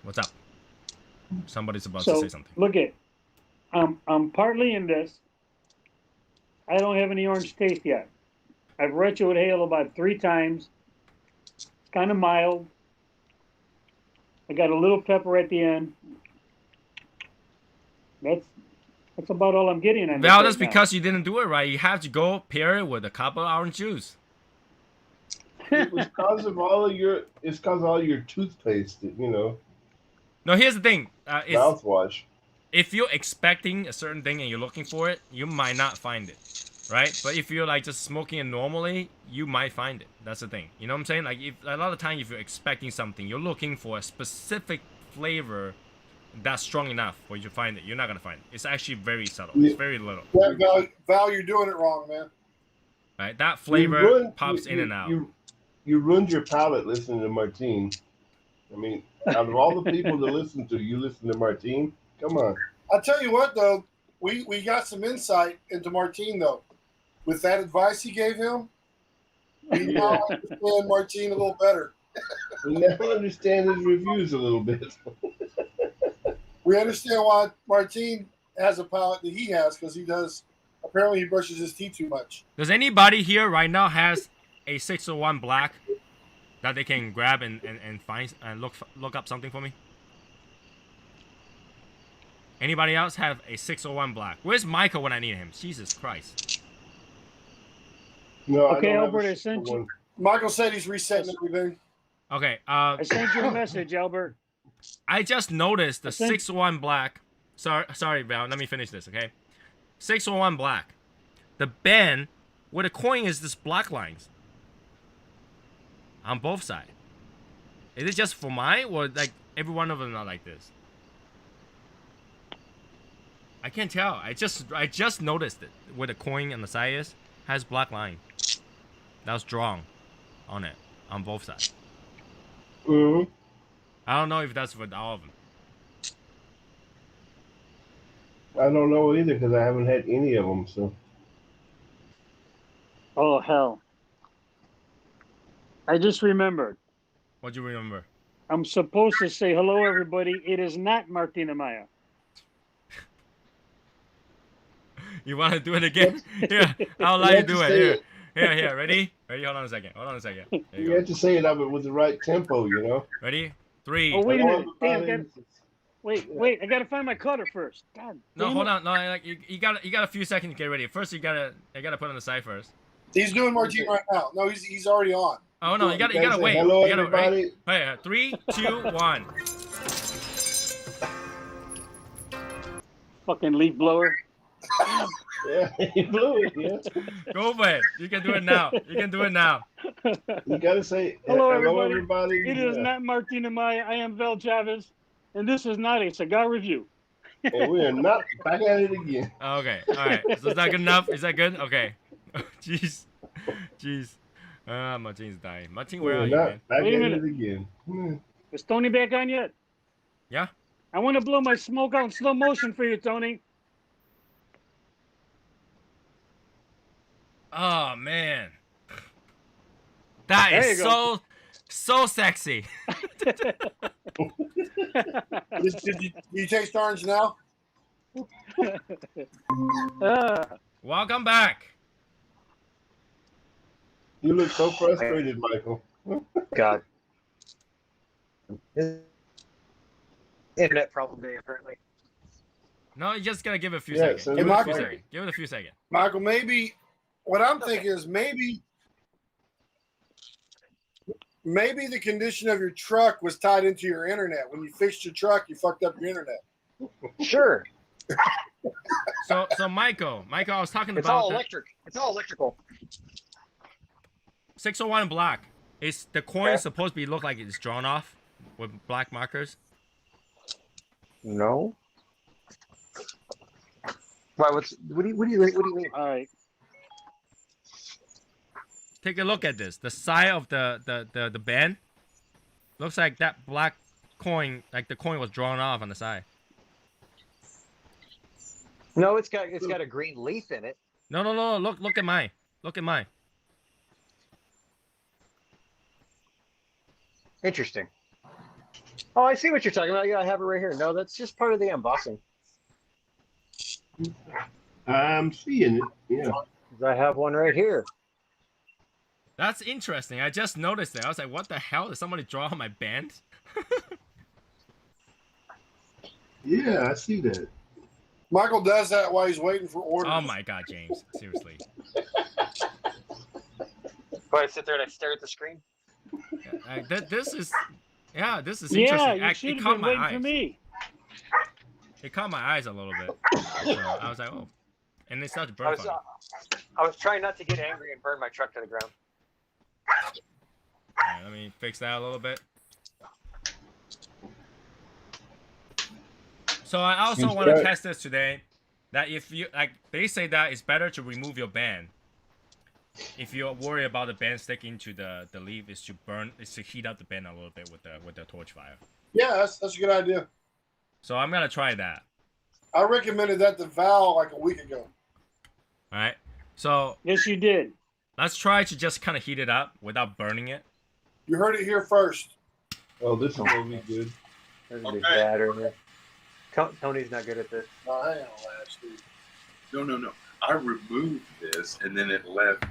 what's up? Somebody's about to say something. Look it. I'm partly in this. I don't have any orange taste yet. I've retroed hail about 3 times. It's kind of mild. I got a little pepper at the end. That's about all I'm getting on this. Well, that's right because you didn't do it right. You have to go pair it with a cup of orange juice. It was because of all of your. It's because of all your toothpaste. You know. No, here's the thing. Mouthwash. If you're expecting a certain thing and you're looking for it, you might not find it, right? But if you're like just smoking it normally, you might find it. That's the thing. You know what I'm saying? Like a lot of time, if you're expecting something, you're looking for a specific flavor that's strong enough for you to find it. You're not gonna find it. It's actually very subtle. It's very little. Yeah, Val, you're doing it wrong, man. Right? That flavor pops in and out. You ruined your palate listening to Martine. I mean, out of all the people to listen to, you listen to Martine. Come on. I'll tell you what, though, we got some insight into Martine, though. With that advice he gave him, we now understand Martine a little better. We now understand his reviews a little bit. We understand why Martine has a palate that he has, because he does. Apparently, he brushes his teeth too much. Does anybody here right now has a 601 black that they can grab and find and look up something for me? Anybody else have a 601 black? Where's Michael when I need him? Jesus Christ. No, Okay, Albert, I sent you. Michael said he's resetting everything. Okay. I sent you a message, Albert. I just noticed the 601 black. Sorry, Val. Let me finish this, okay? 601 black. The band where the coin is this black lines on both sides. Is it just for mine, or like every one of them are like this? I can't tell. I just noticed it where the coin on the side has black line. That was drawn on it on both sides. Mm-hmm. I don't know if that's for all of them. I don't know either because I haven't had any of them. So. Oh, hell. I just remembered. What'd you remember? I'm supposed to say, hello, everybody. It is not Martina Maya. You want to do it again? Here, I'll allow you to do it. Here. Ready? Hold on a second. You have to say it up with the right tempo, you know. Ready? 3. Oh, wait a minute. Damn, wait. I gotta find my cutter first. God. No, hold on. No, like you got a few seconds to get ready. First, I gotta put on the side first. He's doing Martine right now. No, he's already on. Oh no, you gotta wait. Hello, you gotta, everybody. Wait, 3, 2, 1. Fucking leaf blower. Yeah, he blew it. Yeah. Go for it. You can do it now. You gotta say Hello, hello everybody. everybody. It is not Martina Maya. I am Val Chavez, and this is not a cigar review. And we are not back at it again. Okay, all right. So is that good enough? Is that good? Okay. Jeez. Martine's dying. Martine, where are you, man? Back Wait a at minute. it again. Is Tony back on yet? Yeah. I want to blow my smoke out in slow motion for you, Tony. Oh man, that There is you go. so sexy. Did you taste orange now? Welcome back. You look so frustrated, Michael. God. Internet problem day, apparently. No, you just gotta give it a few Yeah, seconds. so Give it a few Michael- seconds. Give it a few seconds. Michael, maybe what I'm thinking is maybe the condition of your truck was tied into your internet. When you fixed your truck, you fucked up your internet. Sure. So Michael, I was talking It's about all electric. It's all electrical. 601 black. Is the coin supposed to be look like it's drawn off with black markers? No. Why? What do you mean? All right. Take a look at this. The side of the band looks like that black coin, like the coin was drawn off on the side. No, it's got a green leaf in it. No. Look at mine. Look at mine. Interesting. Oh, I see what you're talking about. Yeah, I have it right here. No, that's just part of the embossing. I'm seeing it. Yeah. I have one right here. That's interesting. I just noticed it. I was like, what the hell? Did somebody draw on my band? Yeah, I see that. Michael does that while he's waiting for orders. Oh my god, James. Seriously. But I sit there and I stare at the screen. This is interesting. Yeah, you It should have caught been my waiting eyes. for me. It caught my eyes a little bit. So I was like, oh. And it started to burn. I was trying not to get angry and burn my truck to the ground. Alright, let me fix that a little bit. So I also want to test this today. That if you like, they say that it's better to remove your band. If you're worried about the band sticking to the leaf, is to heat up the band a little bit with the torch fire. Yeah, that's a good idea. So I'm gonna try that. I recommended that to Val like a week ago. All right. So Yes, you did. let's try to just kind of heat it up without burning it. You heard it here first. Oh, this is gonna be good. There's a big Okay. batter in there. Tony's not good at this. No, hang on, last week. No. I removed this and then it left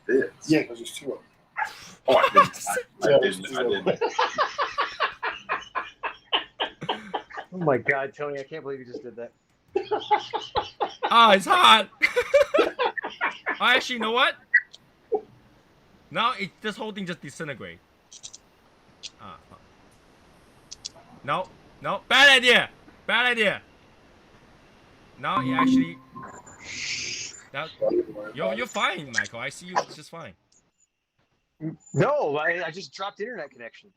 this. Yeah, because there's two of them. Oh, I Yeah, didn't. Oh my God, Tony! I can't believe you just did that. Oh, it's hot. Oh, actually, you know what? Now this whole thing just disintegrates. No, bad idea. No, you actually. You're fine, Michael. I see you just fine. No, I just dropped internet connection.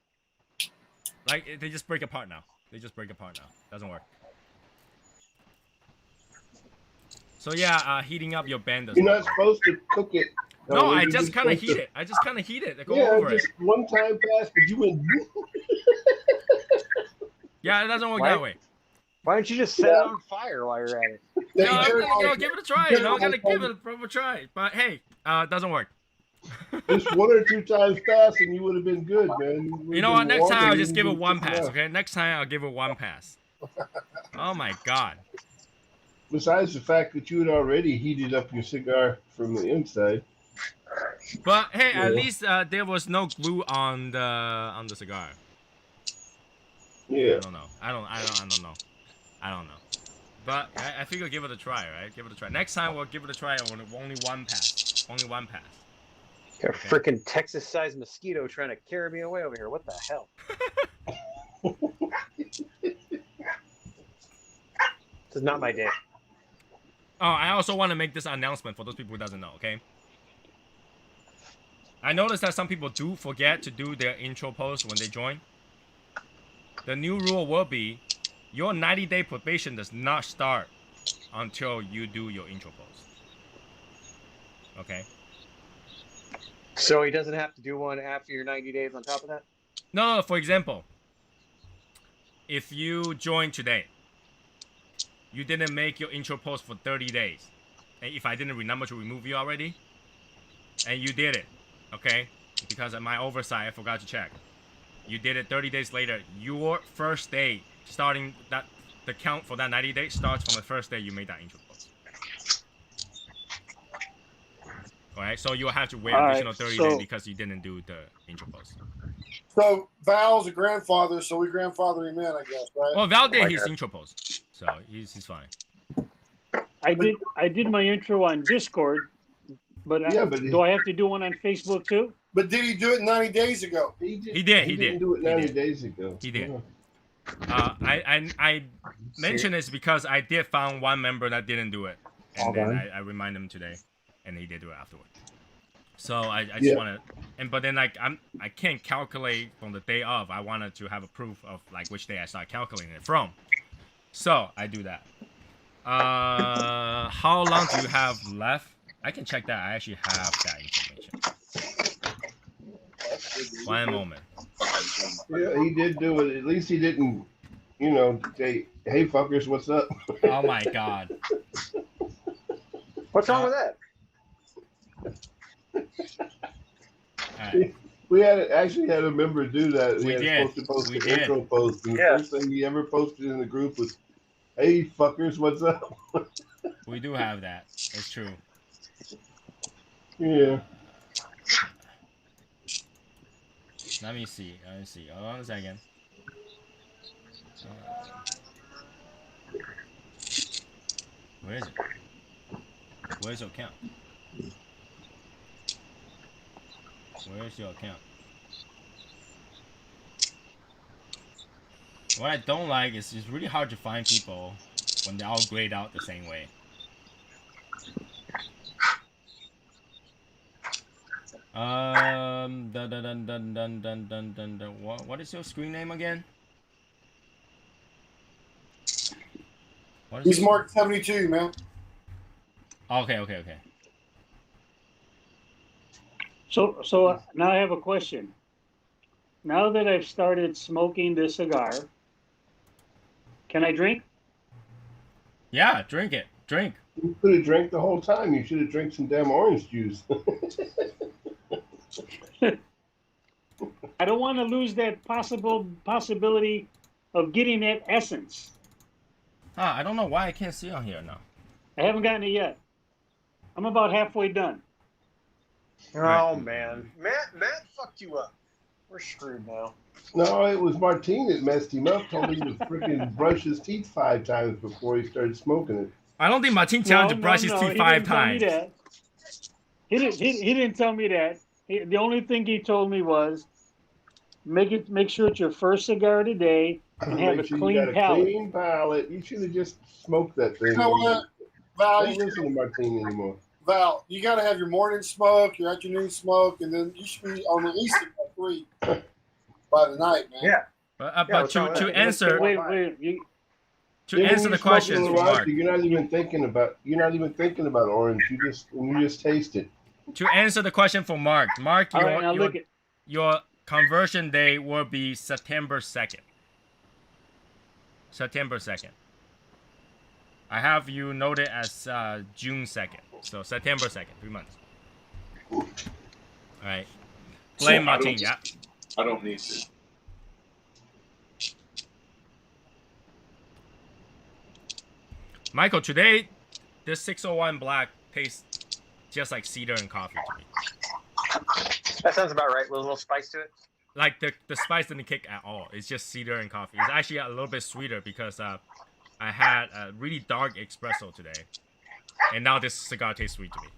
Like they just break apart now. Doesn't work. So yeah, heating up your band doesn't You're not work. supposed to cook it. No, I you're just kind of supposed heat to- it. I just kind of heat it. Go Yeah, over just it. one time pass, but you went. Yeah, it doesn't work Why? that way. Why don't you just set it on fire while you're at it? They No, I'm did gonna like- give it a try. Yeah, I'm gonna like- give it a proper try. But hey, it doesn't work. Just one or two times fast, and you would have been good, man. You know what? Next time I'll just give it one pass. Okay, next time I'll give it one pass. Oh my god. Besides the fact that you had already heated up your cigar from the inside. But hey, at Yeah. least there was no glue on the cigar. Yeah. I don't know. I don't know. But I figure give it a try, right? Give it a try. Next time we'll give it a try on only one pass. Only one pass. Got a freaking Texas-sized mosquito trying to carry me away over here. What the hell? This is not my day. Oh, I also want to make this announcement for those people who doesn't know, okay? I noticed that some people do forget to do their intro post when they join. The new rule will be your 90-day probation does not start until you do your intro post. Okay? So he doesn't have to do one after your 90 days on top of that? No, for example, if you join today, you didn't make your intro post for 30 days. And if I didn't remember to remove you already, and you did it, okay? Because of my oversight, I forgot to check. You did it 30 days later. Your first day, starting that, the count for that 90 days starts from the first day you made that intro post. Alright, so you'll have to wait All additional right, 30 so- days because you didn't do the intro post. So Val's a grandfather, so we grandfather him in, I guess, right? Well, Val did my his God. intro post, so he's fine. I did my intro on Discord, but, Yeah, but do I have to do one on Facebook too? But did he do it 90 days ago? He did, he didn't did, do it he 90 did. days ago. He did. Yeah. I mentioned this because I did found one member that didn't do it, and then I remind him today, and he did do it afterward. So I just want to, but then like I can't calculate from the day of. I wanted to have a proof of like which day I start calculating it from. So I do that. How long do you have left? I can check that. I actually have that information. One moment. Yeah, he did do it. At least he didn't, say, "Hey fuckers, what's up?" Oh my god. What's wrong with that? Right. We actually had a member do that. We did. Supposed to post We the did. intro post, and the first thing he ever posted in the group was, "Hey fuckers, what's up?" We do have that. It's true. Yeah. Let me see. Hold on a second. Where is it? Where's your account? Where's your account? What I don't like is it's really hard to find people when they all grayed out the same way. What is your screen name again? He's marked 72, man. Okay. So now I have a question. Now that I've started smoking this cigar, can I drink? Yeah, drink it. Drink. You could have drank the whole time. You should have drank some damn orange juice. I don't want to lose that possibility of getting that essence. I don't know why I can't see on here now. I haven't gotten it yet. I'm about halfway done. Oh man, Matt fucked you up. We're screwed now. No, it was Martine that messed him up. Told him to freaking brush his teeth 5 times before he started smoking it. I don't think Martin told him to brush his teeth 5 times. He didn't tell me that. The only thing he told me was make sure it's your first cigar today and have a clean palate. Clean palate. You should have just smoked that thing. You know what, Val? Don't listen to Martine anymore. Val, you got to have your morning smoke, your afternoon smoke, and then you should be on at least 3 by the night, man. Yeah. But to answer to answer the questions for Mark, Mark. You're not even thinking about orange. You just taste it. To answer the question for Mark, All your conversion day will be September 2nd. September 2nd. I have you noted as June 2nd. So September 2nd, 3 months. All right. Blame Martin, yeah. I don't need to. Michael, today, this 601 Black tastes just like cedar and coffee to me. That sounds about right. With a little spice to it. Like the spice didn't kick at all. It's just cedar and coffee. It's actually a little bit sweeter because I had a really dark espresso today, and now this cigar tastes sweet to me.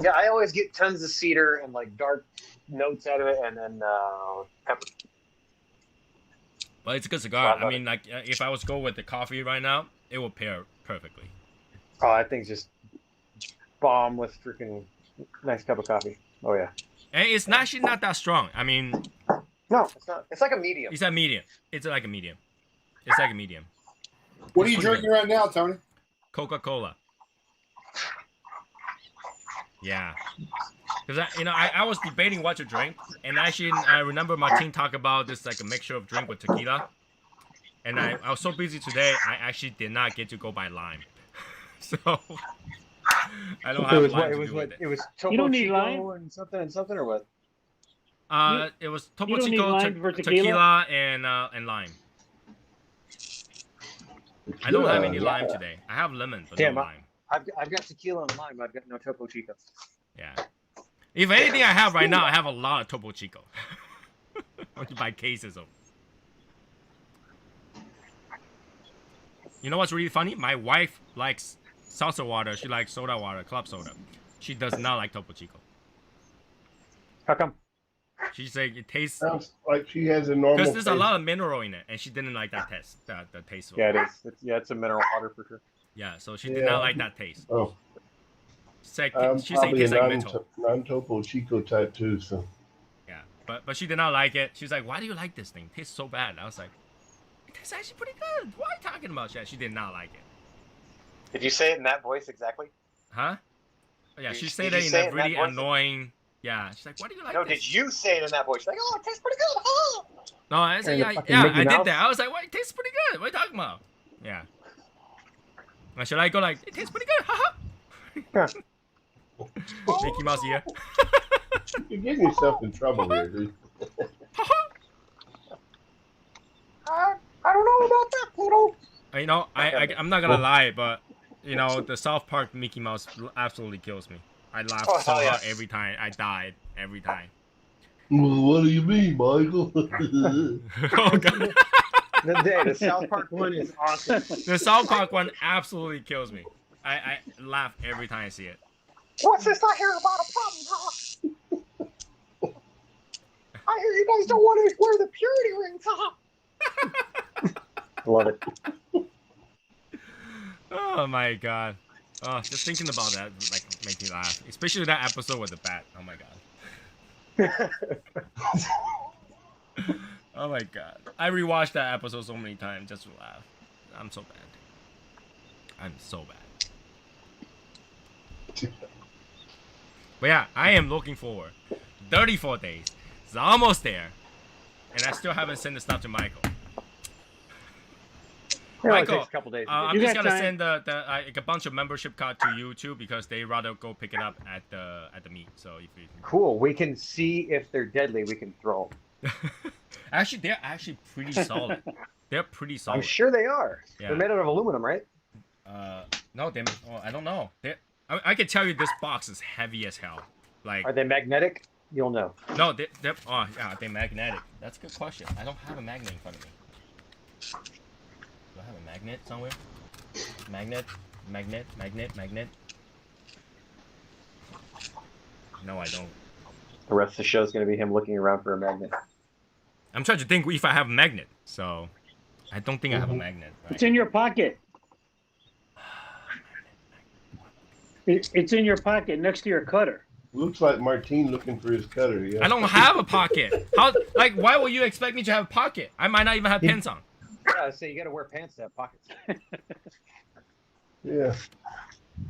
Yeah, I always get tons of cedar and like dark notes out of it, and then pepper. But it's a good cigar. I mean, like if I was to go with the coffee right now, it would pair perfectly. Oh, that thing's just bomb with freaking nice cup of coffee. Oh yeah. And it's actually not that strong. I mean, no, it's not. It's like a medium. It's a medium. It's like a medium. It's like a medium. What are you drinking right now, Tony? Coca-Cola. Yeah. Because I was debating what to drink, and actually I remember Martin talk about this like a mixture of drink with tequila, and I was so busy today I actually did not get to go buy lime, so I don't have lime to do with it. It was Topo You don't need Chico lime? and something or what? It was Topo you don't need Chico, lime for tequila, and lime. I don't have any lime today. I have lemon, but no lime. I've got tequila and lime. I've got no Topo Chico. Yeah. If anything I have right now, I have a lot of Topo Chico. I want to buy cases of. You know what's really funny? My wife likes salsa water. She likes soda water, club soda. She does not like Topo Chico. How come? She's like, it tastes. Sounds like she has a normal. Because there's a taste. lot of mineral in it, and she didn't like that taste. The taste of Yeah, it. it is. It's a mineral water for sure. Yeah, so she did not like that taste. Oh, She's like, I'm she's like, it probably a tastes like metal. non-topo Chico type too. So Yeah, but she did not like it. She was like, why do you like this thing? It tastes so bad. I was like, it tastes actually pretty good. What are you talking about? Yeah, she did not like it. Did you say it in that voice exactly? Huh? Yeah, she said did it you in say a it in that really voice? annoying. Yeah, she's like, why do you like No, this? did you say it in that voice? Like, oh, it tastes pretty good. Huh? No, I said, And the yeah, fucking yeah, Mickey I did Mouse? that. I was like, what? It tastes pretty good. What are you talking about? Yeah. Or should I go like, it tastes pretty good, haha? Mickey Mouse here. you're getting yourself in trouble here, dude. I don't know about that, Pluto. You know, I'm not gonna lie, but you know, the South Park Mickey Mouse absolutely kills me. I laughed so hell yeah. hard every time. I died every time. Well, what do you mean, Michael? Oh god. The South Park one is awesome. The South Park one absolutely kills me. I laugh every time I see it. What's this I hear about a problem, huh? I hear you guys don't want to wear the purity rings, huh? Love it. Oh my god. Oh, just thinking about that like makes me laugh. Especially that episode with the bat. Oh my god. Oh my god. I rewatched that episode so many times just to laugh. I'm so bad. I'm so bad. But yeah, I am looking forward. 34 days. It's almost there. And I still haven't sent the stuff to Michael. Michael, takes a couple days. I'm You just got gonna time. send like a bunch of membership card to you too because they rather go pick it up at the meet. So if you Cool. We can see if they're deadly. We can throw them. actually, they're actually pretty solid. They're pretty solid. I'm sure they are. Yeah. They're made out of aluminum, right? No, they. Oh, I don't know. I can tell you this box is heavy as hell. Like, Are they magnetic? You'll know. no, they're oh yeah, they're magnetic. That's a good question. I don't have a magnet in front of me. Do I have a magnet somewhere? Magnet. No, I don't. The rest of the show is going to be him looking around for a magnet. I'm trying to think if I have a magnet. So, I don't think I have a magnet. Right? It's in your pocket. It's in your pocket next to your cutter. Looks like Martine looking for his cutter. Yeah. I don't have a pocket. How? Like, why would you expect me to have a pocket? I might not even have pants on. Yeah, so you got to wear pants to have pockets. Yeah.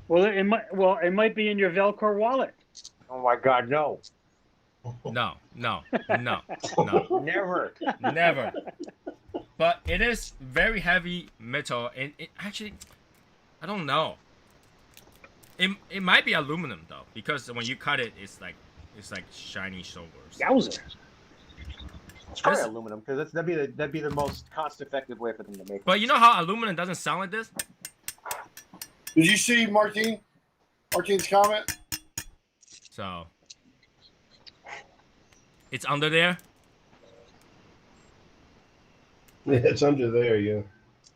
Well, it might be in your Velcro wallet. Oh my God, no. No. Never. Never. But it is very heavy metal, and it actually, I don't know. It might be aluminum though, because when you cut it, it's like shiny silver. Yowzer. It's probably aluminum because that'd be the most cost-effective way for them to make it. But you know how aluminum doesn't sound like this? Did you see Martine's comment? So it's under there. Yeah, it's under there, yeah.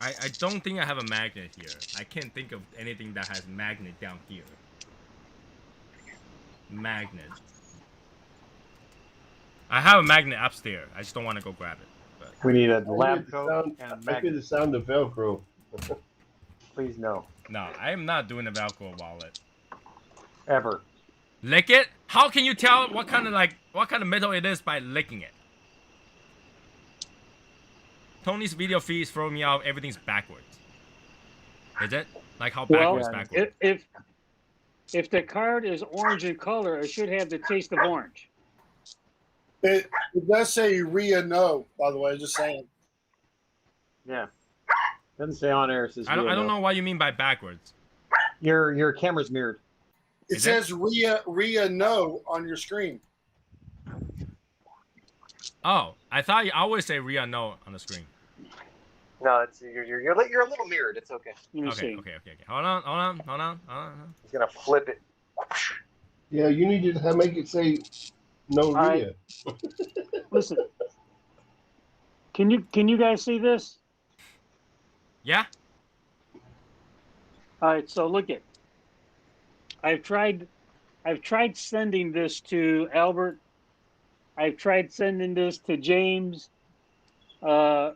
I don't think I have a magnet here. I can't think of anything that has magnet down here. Magnet. I have a magnet upstairs. I just don't want to go grab it. But We need a I lab hear coat and a I hear magnet. the sound of Velcro. Please no. no, I am not doing a Velcro wallet. Ever. Lick it? How can you tell what kind of metal it is by licking it? Tony's video feed is throwing me out. Everything's backwards. Is it? Like how backwards, Well, backwards? If the card is orange in color, it should have the taste of orange. It does say Rhea no, by the way, just saying. Yeah. Doesn't say on air. It says I don't know what you mean by backwards. Your camera's mirrored. It Is says Rhea no on your screen. Oh, I thought you always say Ria no on the screen. No, it's you're a little mirrored. It's okay. Let me Okay. see. Hold on. He's gonna flip it. Yeah, you need to make it say no Rhea. Listen. Can you guys see this? Yeah? All right, so look it. I've tried sending this to Albert. I've tried sending this to James, and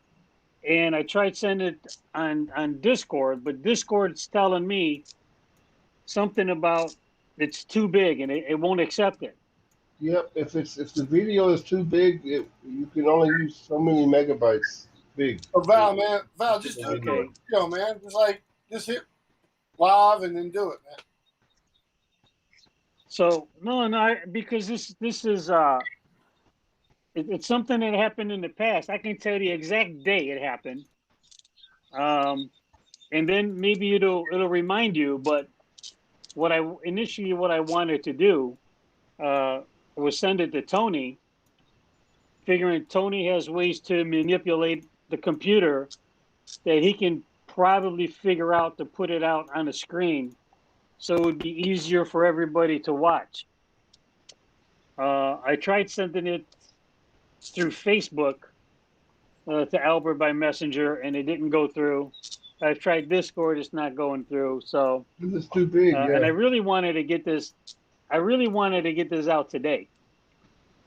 I tried sending it on Discord, but Discord's telling me something about it's too big and it won't accept it. Yep. If the video is too big, you can only use so many megabytes big. Oh, Val, man, Val, just do it. Video, man. Just hit live and then do it, man. So no, because this is it's something that happened in the past. I can tell the exact day it happened, and then maybe it'll remind you. But what I wanted to do was send it to Tony, figuring Tony has ways to manipulate the computer that he can probably figure out to put it out on the screen, so it would be easier for everybody to watch. I tried sending it through Facebook to Albert by Messenger, and it didn't go through. I've tried Discord; it's not going through. So it's too big. Yeah. And I really wanted to get this. I really wanted to get this out today,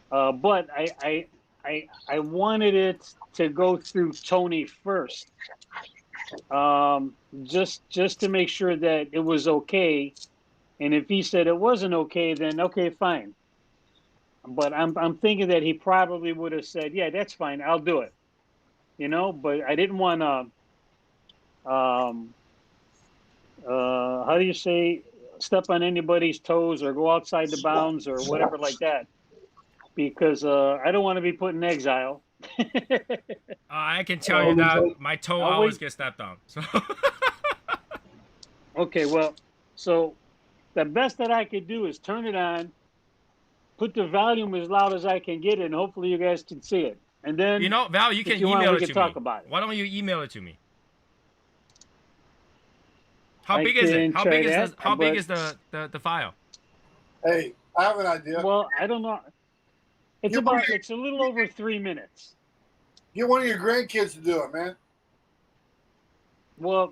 but I wanted it to go through Tony first, just to make sure that it was okay. And if he said it wasn't okay, then okay, fine. But I'm thinking that he probably would have said, yeah, that's fine, I'll do it. You know, but I didn't want to, how do you say, step on anybody's toes or go outside the bounds or whatever like that. Because I don't want to be put in exile. I can tell you that my toe always gets stepped on. So. Okay, well, so the best that I could do is turn it on, put the volume as loud as I can get it, and hopefully you guys can see it. And then, you know, Val, you can email it to me. Talk about it. Why don't you email it to me? How big is it? How big is the file? Hey, I have an idea. Well, I don't know. It's a little over 3 minutes. Get one of your grandkids to do it, man. Well,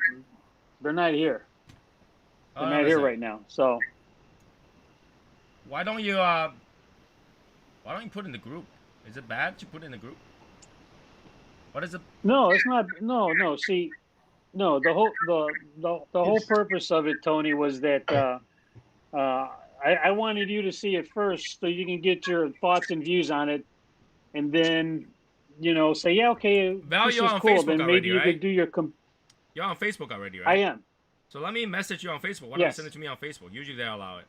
they're not here. They're not here right now. So why don't you put in the group? Is it bad to put in the group? What is it? No, it's not. No. See, no. The whole purpose of it, Tony, was that I wanted you to see it first, so you can get your thoughts and views on it, and then say, yeah, okay, Val, this you're is on cool. Facebook then already, maybe you right? could do your. You're on Facebook already, right? I am. So let me message you on Facebook. Why don't you send it to me on Facebook? Usually they allow it.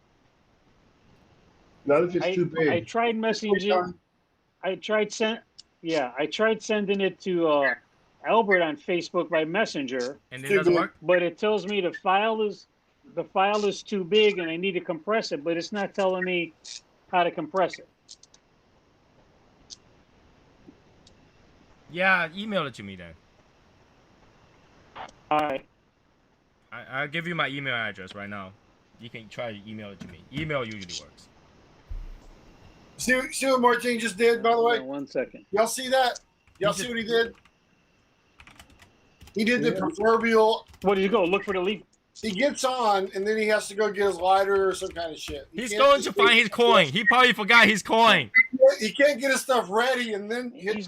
Not if it's too big. I tried messaging. I tried sending it to Albert on Facebook by Messenger. And it doesn't work? But it tells me the file is too big and I need to compress it, but it's not telling me how to compress it. Yeah, email it to me then. All right. I'll give you my email address right now. You can try to email it to me. Email usually works. See what Martin just did, by the way? 1 second. Y'all see that? Y'all see what he did? He did the proverbial. What did you go look for the leaf? He gets on, and then he has to go get his lighter or some kind of shit. He's going to find his coin. He probably forgot his coin. He can't get his stuff ready and then hit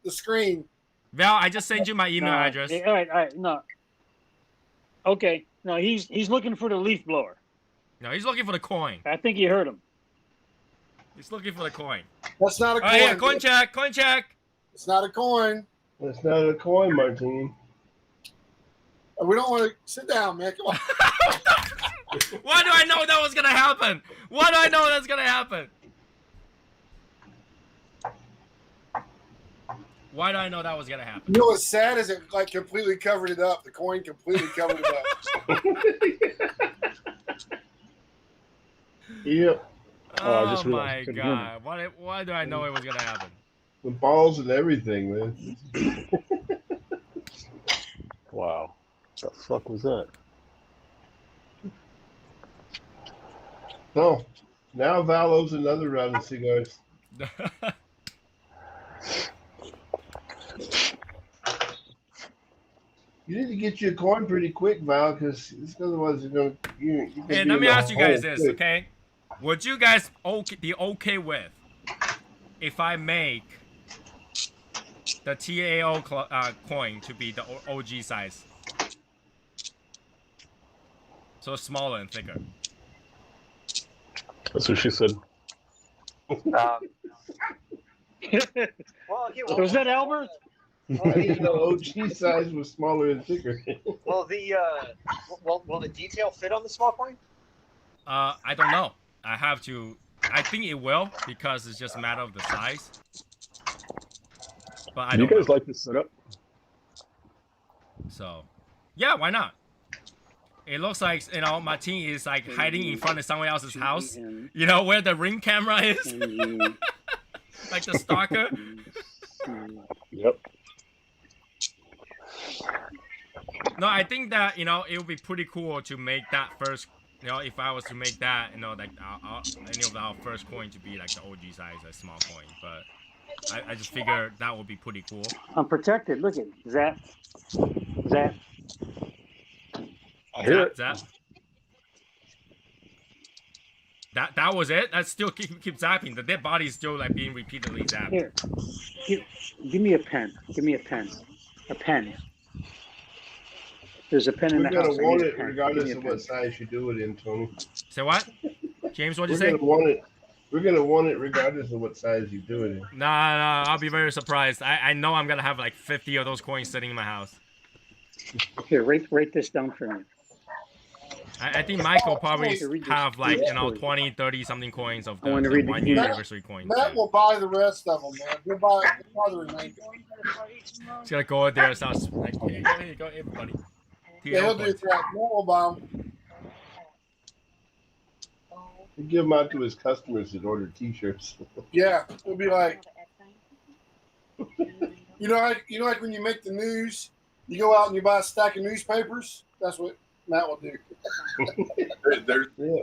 the screen. Val, I just sent you my email address. All right, no. Okay, no, he's looking for the leaf blower. No, he's looking for the coin. I think you heard him. He's looking for the coin. That's not a coin. Oh, yeah, coin check. It's not a coin. That's not a coin, Martin. We don't want to sit down, man. Come on. Why do I know that was gonna happen? Why do I know that's gonna happen? Why do I know that was gonna happen? You know what's sad is it like completely covered it up. The coin completely covered it up. Yep. Oh my god! Why do I know it was gonna happen? The balls and everything, man. Wow. What the fuck was that? So, now Val owes another round of cigars. You need to get you a coin pretty quick, Val, because otherwise you're going to... Hey, let me ask you guys this, okay? Would you guys be okay with if I make the TAO coin to be the OG size. So smaller and thicker. That's what she said. Well, Was that Albert? I didn't know OG size was smaller and thicker. will the detail fit on the small coin? I don't know. I have to. I think it will because it's just a matter of the size. But I Do don't you guys know. like this setup? So, yeah, why not? It looks like, you know, Martin is like hiding in front of someone else's house. You know, where the ring camera is? Like the stalker. Yep. No, I think that, you know, it would be pretty cool to make that first, you know, if I was to make that, you know, like any of our first coin to be like the OG size, a small coin. But I just figured that would be pretty cool. I'm protected. Look at Zap. I hear it. Zap. That was it? That still keep zapping. The dead body is still like being repeatedly zapped. Here. Give me a pen. Give me a pen. A pen. There's a pen in We're the gonna house. want I need a it pen. regardless Give of me a what size you do it in, Tony. Say what? James, what'd you We're say? gonna want it. We're gonna want it regardless of what size you do it in. Nah, I'll be very surprised. I know I'm gonna have like 50 of those coins sitting in my house. Here, write this down for me. I think Michael probably to read this- have like, read you know, this 20, 30 something coins of I want to the read the 1 year news. anniversary coins. Matt will buy the rest of them, man. He'll buy the remainder. He's gonna go out there and start like, here you go, everybody. Yeah, he'll do that. Matt will buy them. He give them out to his customers that order T-shirts. Yeah, it'll be like, you know, like when you make the news, you go out and you buy a stack of newspapers. That's what Matt will do. There's Yeah.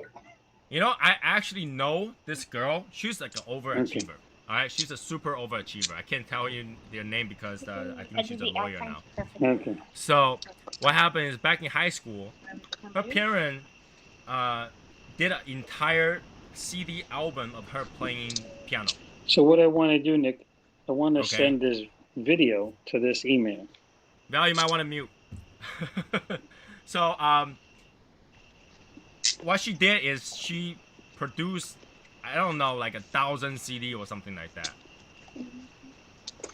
You know, I actually know this girl. She's like an overachiever. All right, she's a super overachiever. I can't tell you their name because I think she's a lawyer now. Okay. So what happened is back in high school, her parent did an entire CD album of her playing piano. So what I want to do, Nick, I want to Okay. send this video to this email. Val, you might want to mute. So what she did is she produced, I don't know, like 1,000 CD or something like that.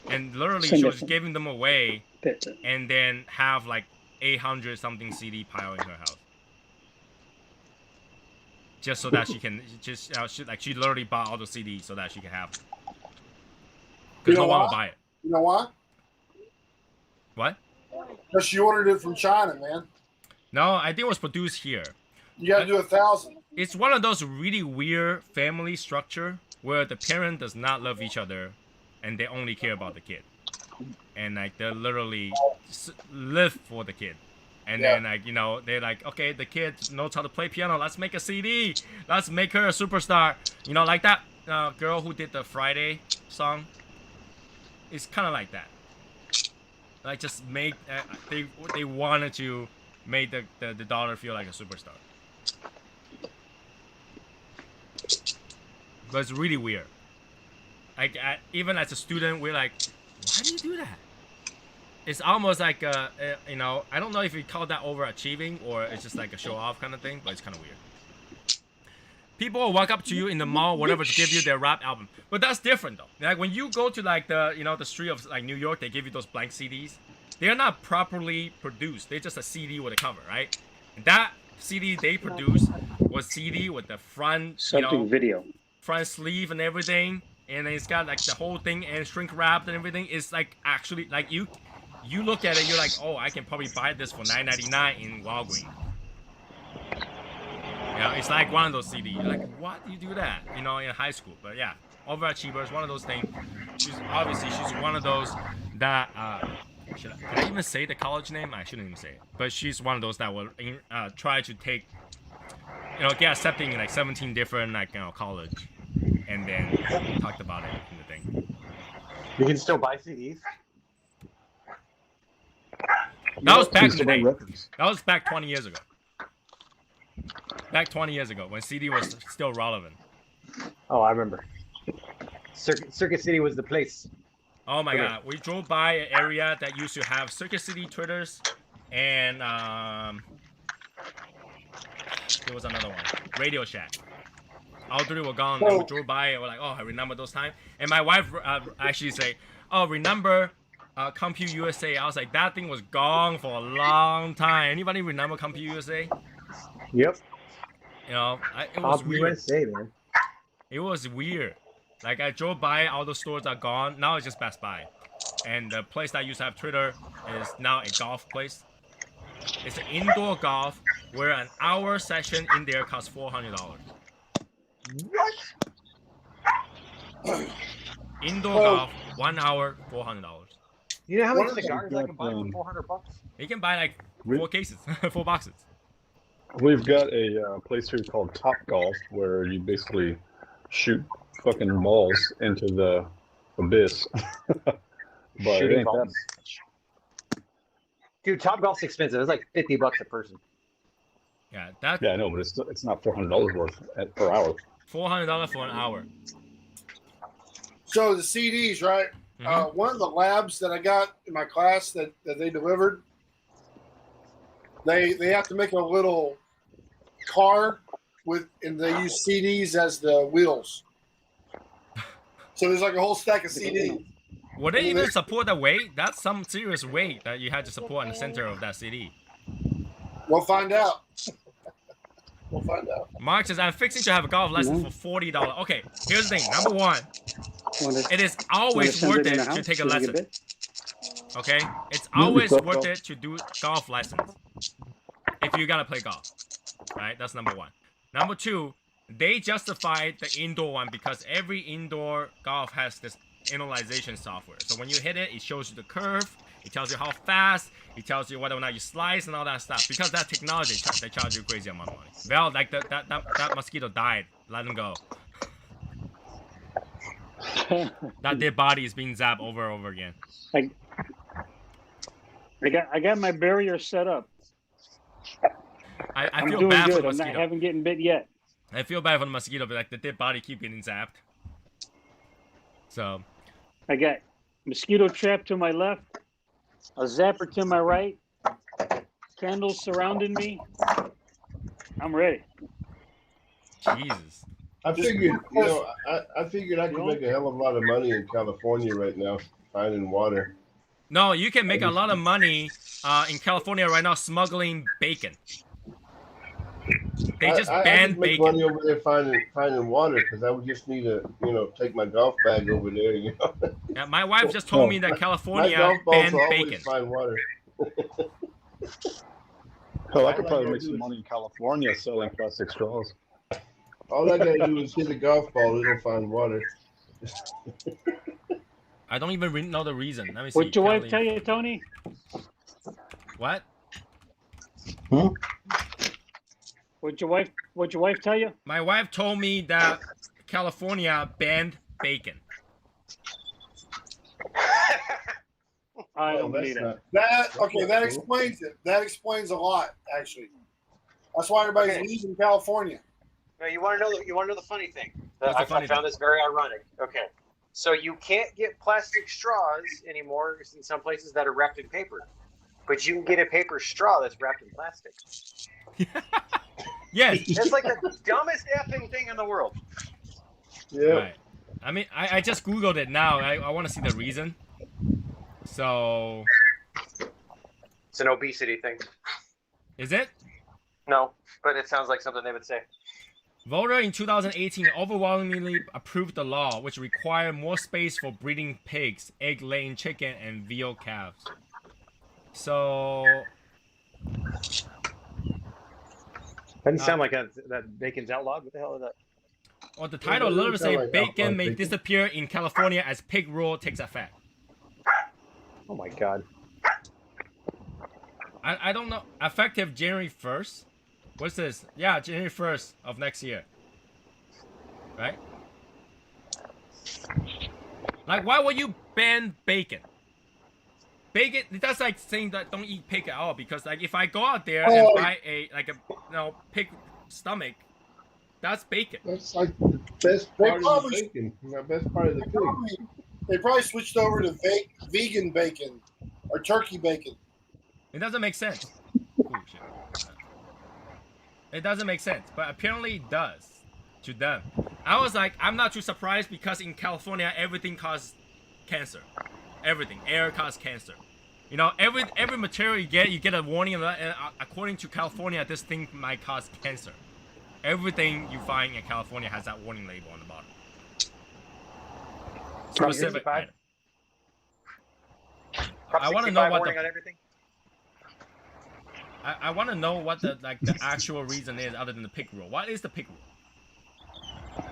And literally Send she it was to- giving them away That's it. and then have like 800 something CD pile in her house. Just so that she can, she literally bought all the CDs so that she can have them. You Because know no one will what? buy it. You know why? What? Because she ordered it from China, man. No, I think it was produced here. You got to do 1,000. It's one of those really weird family structure where the parent does not love each other and they only care about the kid. And like they literally live for the kid. And then like, you know, they're like, okay, the kid knows how to play piano. Let's make a CD. Let's make her a superstar. You know, like that girl who did the Friday song. It's kind of like that. Like just make, they wanted to make the daughter feel like a superstar. But it's really weird. Like even as a student, we're like, why do you do that? It's almost like you know, I don't know if you call that overachieving or it's just like a show off kind of thing, but it's kind of weird. People will walk up to you in the mall, whatever, to give you their rap album. But that's different though. Like when you go to like the, you know, the street of like New York, they give you those blank CDs. They're not properly produced. They're just a CD with a cover, right? And that CD they produced was CD with the front, Something video. front sleeve and everything, and it's got like the whole thing and shrink wrapped and everything. It's like actually like you look at it, you're like, oh, I can probably buy this for $9.99 in Walgreens. You know, it's like one of those CDs. You're like, what do you do that? You know, in high school. But yeah, overachiever is one of those things. She's one of those that can I even say the college name? I shouldn't even say it. But she's one of those that will try to take, you know, get accepted in like 17 different like, you know, college, and then talked about it in the thing. You can still buy CDs. That was back in the Used to buy day. records. That was back 20 years ago. Back 20 years ago when CD was still relevant. Oh, I remember. Circuit City was the place. Oh my god, we drove by an area that used to have Circuit City Twitters, and there was another one, Radio Shack. All three were gone, and we drove by, and we're like, oh, I remember those times. And my wife actually say, oh, remember Compute USA? I was like, that thing was gone for a long time. Anybody remember Compute USA? Yep. You know, it was weird. USA, man. It was weird. Like, I drove by, all the stores are gone. Now it's just Best Buy. And the place that used to have Twitter is now a golf place. It's an indoor golf where an hour session in there costs $400. What? Indoor golf, 1 hour, $400. You know how many cigars I can buy for $400? You can buy like 4 cases, 4 boxes. We've got a place here called Top Golf where you basically shoot fucking balls into the abyss. But it ain't that. Dude, Top Golf's expensive. It's like $50 a person. Yeah, I know, but it's not $400 worth per hour. $400 for an hour. So the CDs, right? Mm-hmm. One of the labs that I got in my class that they delivered, they have to make a little car and they use CDs as the wheels. So there's like a whole stack of CDs. Would they even support the weight? That's some serious weight that you had to support in the center of that CD. We'll find out. We'll find out. Mark says, I'm fixing to have a golf lesson for $40. Okay, here's the thing. Number one, it is always worth it to take a lesson. Okay? It's always worth it to do golf lessons if you gotta play golf. Right? That's number one. Number two, they justified the indoor one because every indoor golf has this analyzation software. So when you hit it, it shows you the curve, it tells you how fast, it tells you whether or not you slice and all that stuff. Because that technology, they charge you crazy amount of money. Well, like that mosquito died. Let him go. That dead body is being zapped over and over again. I got my barrier set up. I feel doing bad good. for the mosquito. I haven't getting bit yet. I feel bad for the mosquito, but like the dead body keep getting zapped. So I got mosquito trap to my left, a zapper to my right, candles surrounding me. I'm ready. Jesus. I figured, I figured I could make a hell of a lot of money in California right now finding water. No, you can make a lot of money in California right now smuggling bacon. They just banned I make bacon. money over there finding water because I would just need to, take my golf bag over there. Yeah, my wife just told me that California banned bacon. Find water. Hell, I could probably make some money in California selling plastic straws. All I gotta do is hit a golf ball; it'll find water. I don't even know the reason. Let me see. What'd your wife tell you, Tony? What? Hmm? What'd your wife tell you? My wife told me that California banned bacon. I don't believe it. That explains it. That explains a lot, actually. That's why everybody's leaving California. Now, you want to know the funny thing? I found this very ironic. Okay, so you can't get plastic straws anymore in some places that are wrapped in paper, but you can get a paper straw that's wrapped in plastic. Yes. It's like the dumbest effing thing in the world. Yeah. Right. I mean, I just Googled it now. I want to see the reason. So. It's an obesity thing. Is it? No, but it sounds like something they would say. Voter in 2018 overwhelmingly approved the law, which required more space for breeding pigs, egg-laying chicken, and veal calves. So. Doesn't sound like that bacon's outlawed. What the hell is that? Well, the title literally says bacon may disappear in California as pig rule takes effect. Oh my god. I don't know. Effective January 1st? What's this? Yeah, January 1st of next year. Right? Like, why would you ban bacon? Bacon, that's like saying that don't eat pig at all, because like if I go out there and buy a pig stomach, That's bacon. That's like the best They part of the probably- bacon. The best part of the pig. They probably switched over to vegan bacon or turkey bacon. It doesn't make sense. Oh, shit. It doesn't make sense, but apparently it does to them. I was like, I'm not too surprised because in California everything causes cancer. Everything, air causes cancer. You know, every material you get a warning that according to California, this thing might cause cancer. Everything you find in California has that warning label on the bottom. Specific. I want to know what warning on everything. I want to know what the actual reason is other than the pig rule. What is the pig rule?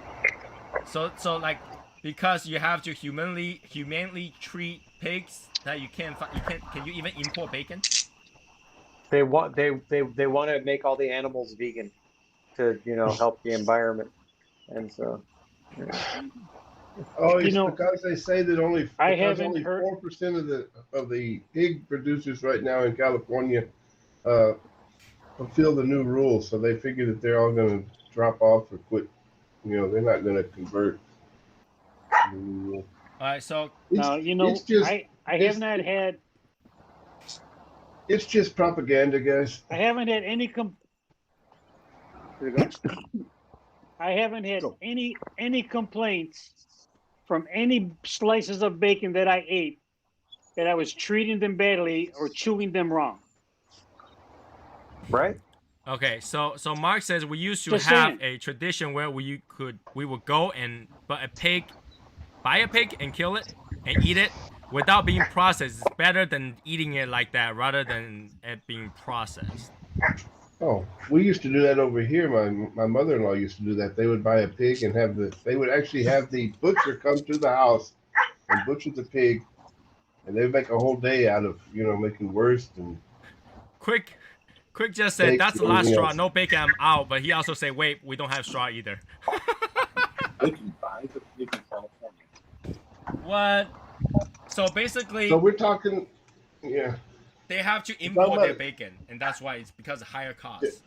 So like because you have to humanely treat pigs that you can't can you even import bacon? They want to make all the animals vegan to help the environment, and so. Yeah. Oh, it's because they say that only 4% of the pig producers right now in California fulfill the new rules, so they figure that they're all going to drop off or quit. You know, they're not going to convert. All right, so now I haven't had. It's just propaganda, guys. I haven't had any I haven't had any complaints from any slices of bacon that I ate that I was treating them badly or chewing them wrong. Right? Okay, so Mark says we used to Just have saying. a tradition where we would go and buy a pig and kill it and eat it without being processed. It's better than eating it like that rather than it being processed. Oh, we used to do that over here. My mother-in-law used to do that. They would buy a pig and they would actually have the butcher come to the house and butcher the pig, and they'd make a whole day out of making wurst and. Quick just said Steak, that's the last straw. else. No bacon, I'm out. But he also said, wait, we don't have straw either. They can buy the pig in California. What? So basically, So we're talking, yeah. they have to import their bacon, and that's why it's because of higher costs.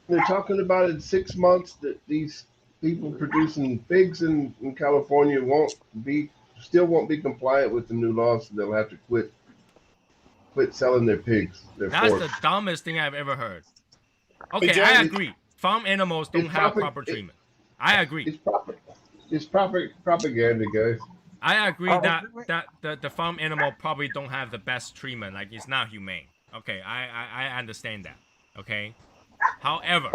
They're talking about in 6 months that these people producing pigs in California won't be compliant with the new laws, so they'll have to quit selling their pigs. That's the dumbest thing I've ever heard. Okay, John, I agree. Farm animals don't have proper treatment. I agree. It's propaganda, guys. I agree that the farm animal probably don't have the best treatment. Like, it's not humane. Okay, I understand that. Okay. However,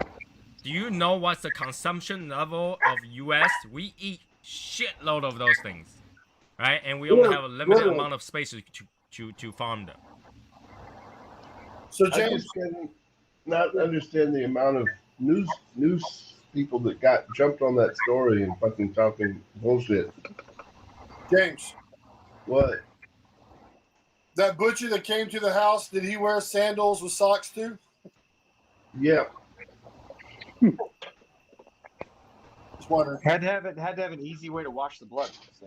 do you know what's the consumption level of U.S.? We eat shitload of those things, right? And we only have a limited amount of space to farm them. So I James, just cannot understand the amount of news people that got jumped on that story and fucking talking bullshit. James, What? that butcher that came to the house, did he wear sandals with socks too? Yeah. Just wondering. Had to have an easy way to wash the blood. So.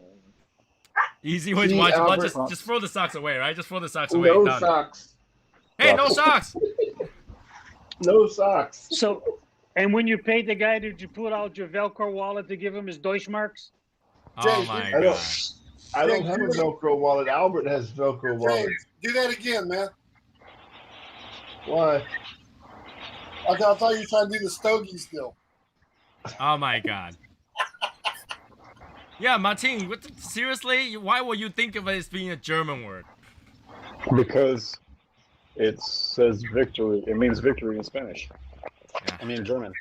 Easy way to See, watch Albert, blood. Just throw the socks away, right? Just throw the socks away. No Done. socks. Hey, no socks. No socks. So, and when you paid the guy, did you put out your Velcro wallet to give him his Deutschmarks? Oh James, my I god. don't, I don't have a Velcro wallet. Albert has Velcro wallet. James, do that again, man. Why? I thought you were trying to do the stogie still. Oh my god. Yeah, Martin, seriously? Why would you think of it as being a German word? Because it says victory. It means victory in Spanish. Yeah. I mean in German.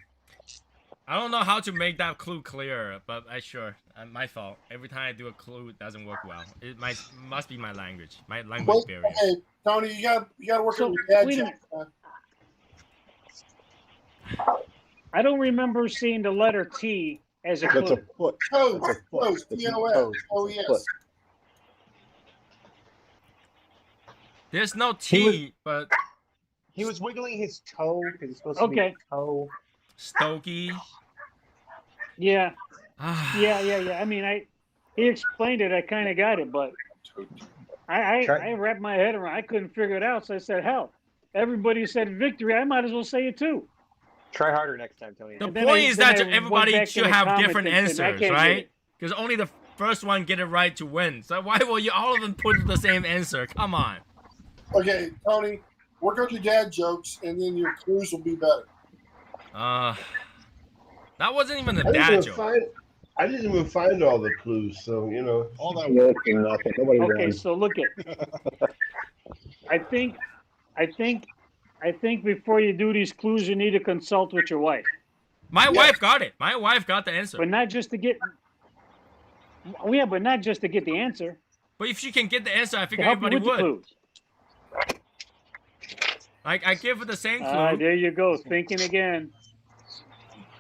I don't know how to make that clue clearer, but my fault. Every time I do a clue, it doesn't work well. It must be my language barrier. Okay, Tony, you got to work So, on your dad wait a jokes, man. I don't remember seeing the letter T as a That's a clue. foot. Toes, That's a foot. toes, It's T-O-S, toes. O-E-S. It's a foot. There's no T, but He was wiggling his toe because he's supposed to be Okay. toe. Stogie. Yeah. I mean, he explained it. I kind of got it, but I wrapped my head around. I couldn't figure it out, so I said, "Hell, everybody said victory. I might as well say it too." Try harder next time, Tony. The And then point I- is then that I went everybody back should in the have comments different and said, "I answers, can't get right? it." Because only the first one get it right to win. So why will you all of them put the same answer? Come on. Okay, Tony, work on your dad jokes, and then your clues will be better. That wasn't even a I dad didn't, joke. I didn't even find all the clues, so you know. All that work and nothing. Nobody Okay, won. so look at. I think before you do these clues, you need to consult with your wife, My wife got it. My wife got the answer. but not just to get. Yeah, but not just to get the answer. But if she can get the answer, I To figure help you everybody with the would. clues. Like I give her the same clue. There you go, thinking again.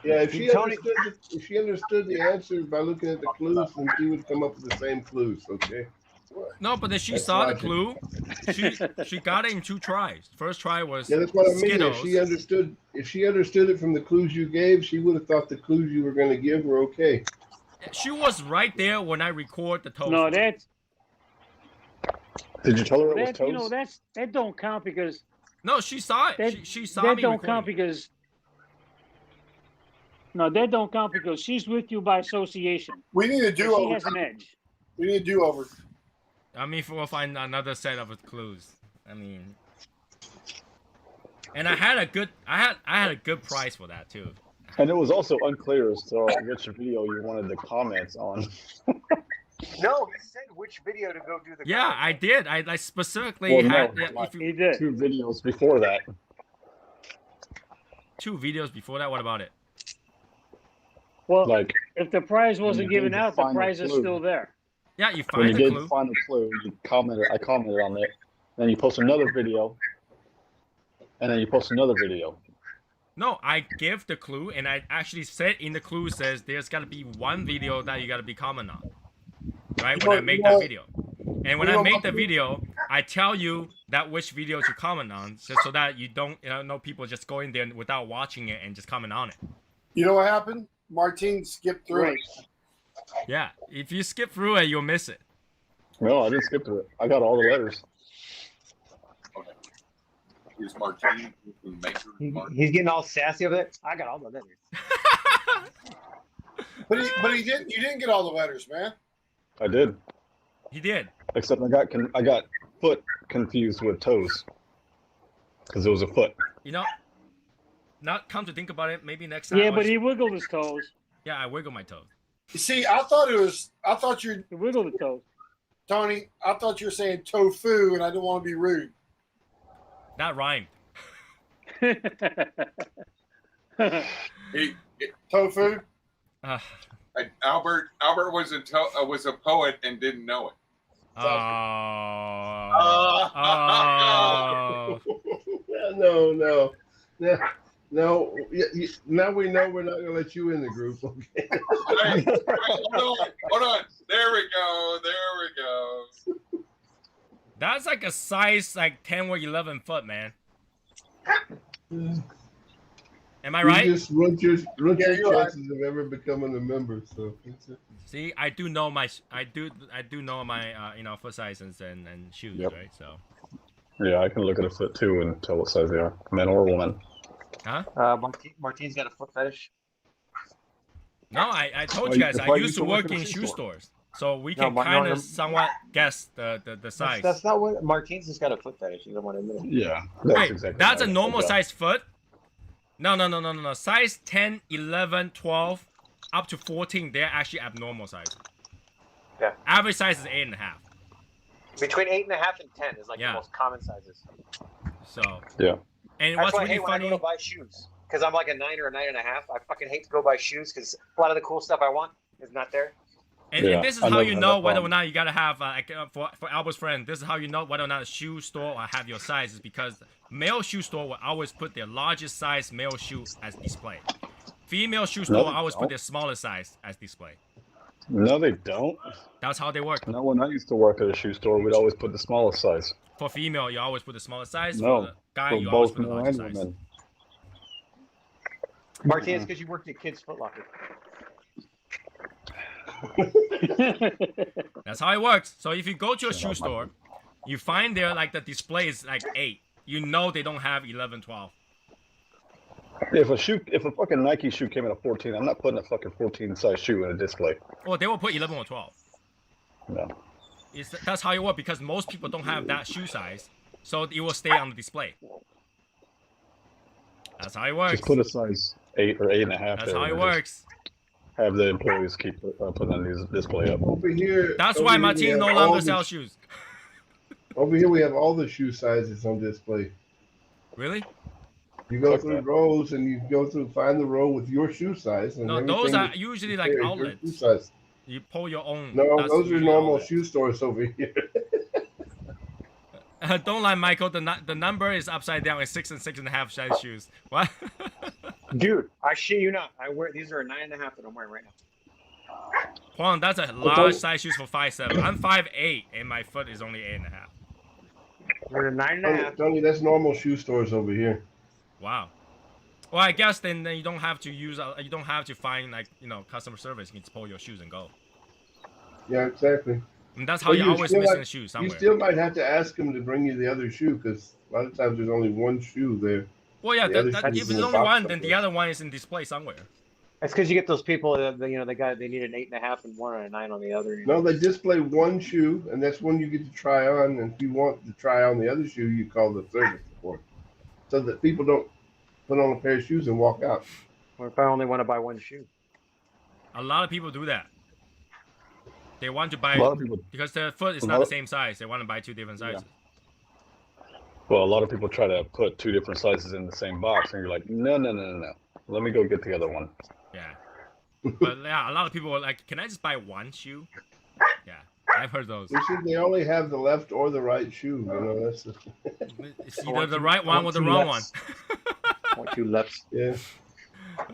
Yeah, if she Tony- understood the answer by looking at the clues, then she would come up with the same clues. Okay. No, but then she That's saw the logic. clue. She got it in 2 tries. First try was Yeah, that's what I mean. Skittles. If she understood it from the clues you gave, she would have thought the clues you were going to give were okay. She was right there when I record the toast. No, that's Did you tell her it was that. toast? You know, that don't count because No, she saw it. that, She saw that me don't count recording. because. No, that don't count because she's with you by association. We need a So she do-over. has an edge. We need a do-over. I mean, we'll find another set of clues. I mean, and I had a good price for that too. And it was also unclear as to which video you wanted the comments on. No, he said which video to go do the. Yeah, comments. I did. I specifically Well, no, had like- if you, He did. 2 videos before that. 2 videos before that. What about it? Well, Like if the prize wasn't you given gave the out, the final prize is clue. still there. Yeah, you when find you the gave clue. the final clue, I commented on it. Then you post another video. And then you post another video. No, I give the clue, and I actually said in the clue says there's gotta be one video that you gotta be comment on, right? When I make that video, and when I make the video, I tell you that which video to comment on, just so that you don't, know people just go in there without watching it and just comment on it. You know what happened? Martine skipped through Right. it. Yeah, if you skip through it, you'll miss it. No, I didn't skip through it. I got all the letters. Is Martine the maker? He's getting all sassy over it. I got all the letters. But he didn't. You didn't get all the letters, man. I did. He did. Except I got foot confused with toes. Because it was a foot. Not come to think about it, maybe next time. Yeah, I'll but just- he wiggled his toes. yeah, I wiggle my toes. You see, I thought you, He wiggled his toes. Tony. I thought you were saying tofu, and I didn't want to be rude. That rhymed. Tofu. Albert was was a poet and didn't know it. Oh. No. Now we know we're not going to let you in the group. Okay. Hey, hold on. There we go. That's like a size like 10 or 11 foot, man. Am I right? You just run your you're right. chances of ever becoming a member. So See, I do know my foot sizes and shoes, Yep. right? So, Yeah, I can look at a foot too and tell what size they are. Man or woman. huh? Martine's got a foot fetish. No, I told Why you you- guys I why you used to used to work work in a in shoe shoe store? stores, so we No, can no, kind no. of somewhat guess the size. That's not what Martine's just got a foot fetish. You don't want to admit it. Yeah. Wait, exactly that's a right. normal Yeah. size foot? No. Size 10, 11, 12, up to 14, they're actually abnormal size. Yeah. Average size is 8.5. Between 8.5 and 10 is like Yeah. the most common sizes. So, Yeah. and That's what's why I really hate when I funny, go to buy shoes. Because I'm like a 9 or a 9.5. I fucking hate to go buy shoes because a lot of the cool stuff I want is not there. and Yeah, this is I how never you had know that whether or problem. not you gotta have, for Albert's friend, this is how you know whether or not a shoe store will have your size, is because male shoe store will always put their largest size male shoe as display. Female shoe store No, will they always put don't. their smallest size as display. No, they don't. That's how they work. No, when I used to work at a shoe store, we'd always put the smallest size. For female, you always put the smallest size. No, For the guy, For you always both put the men largest and size. women. Martine, it's because you worked at Kids Foot Locker. That's how it works. So if you go to a Shut shoe up, store, you find there like the display is like 8. You know they don't have 11, 12. If a fucking Nike shoe came in a 14, I'm not putting a fucking 14 size shoe in a display. Well, they will put 11 or 12. No. That's how it works because most people don't have that shoe size, so it will stay on the display. That's how it works. Just put a size 8 or 8.5. That's how it works. Have the employees keep putting on this display up. Over here. That's why my team no longer sells shoes. Over here we have all the shoe sizes on display. Really? You go through rows and you go through find the row with your shoe size. And no, those are usually like outlets. Shoe size. You pull your own. No, those are normal shoe stores over here. Don't lie, Michael. The number is upside down. It's 6 and 6.5 size shoes. What? Dude, I shit you not. I wear these are a 9.5 that I'm wearing right now. Juan, that's a large size shoes for 5'7". I'm 5'8", and my foot is only 8.5. We're a 9.5. Tony, that's normal shoe stores over here. Wow. Well, I guess then you don't have to use. You don't have to find like customer service. You can just pull your shoes and go. Yeah, exactly. And that's how you're always missing a shoe somewhere. You still might have to ask them to bring you the other shoe because a lot of times there's only one shoe there. Well, yeah, if there's only one, then the other one is in display somewhere. That's because you get those people that they need an 8.5 and one and a 9 on the other. No, they display one shoe, and that's one you get to try on. And if you want to try on the other shoe, you call the service support, so that people don't put on a pair of shoes and walk out. Or if I only want to buy one shoe. A lot of people do that. They want to buy because their foot is not the same size. They want to buy 2 different sizes. Yeah. Well, a lot of people try to put 2 different sizes in the same box, and you're like, no. Let me go get the other one. Yeah. But yeah, a lot of people are like, can I just buy one shoe? Yeah, I've heard those. You see, they only have the left or the right shoe. That's it's either the right one or the wrong one. Want 2 lefts. Yeah.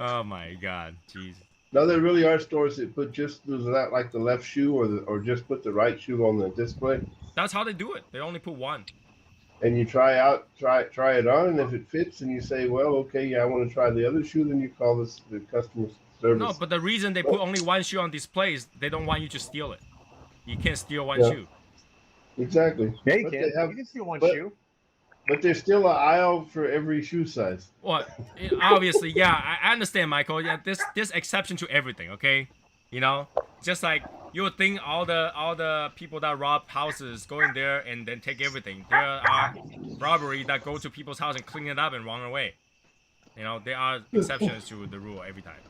Oh my God, jeez. No, there really are stores that put just like the left shoe or just put the right shoe on the display. That's how they do it. They only put one. And you try it on, and if it fits, and you say, well, okay, yeah, I want to try the other shoe, then you call the customer service. No, but the reason they put only one shoe on display is they don't want you to steal it. You can't steal one shoe. Exactly. Yeah, you can. You can steal one shoe. But there's still an aisle for every shoe size. Well, obviously, yeah, I understand, Michael. Yeah, there's exception to everything, okay? Just like you would think all the people that rob houses go in there and then take everything. There are robbery that go to people's house and clean it up and run away. There are exceptions to the rule every time.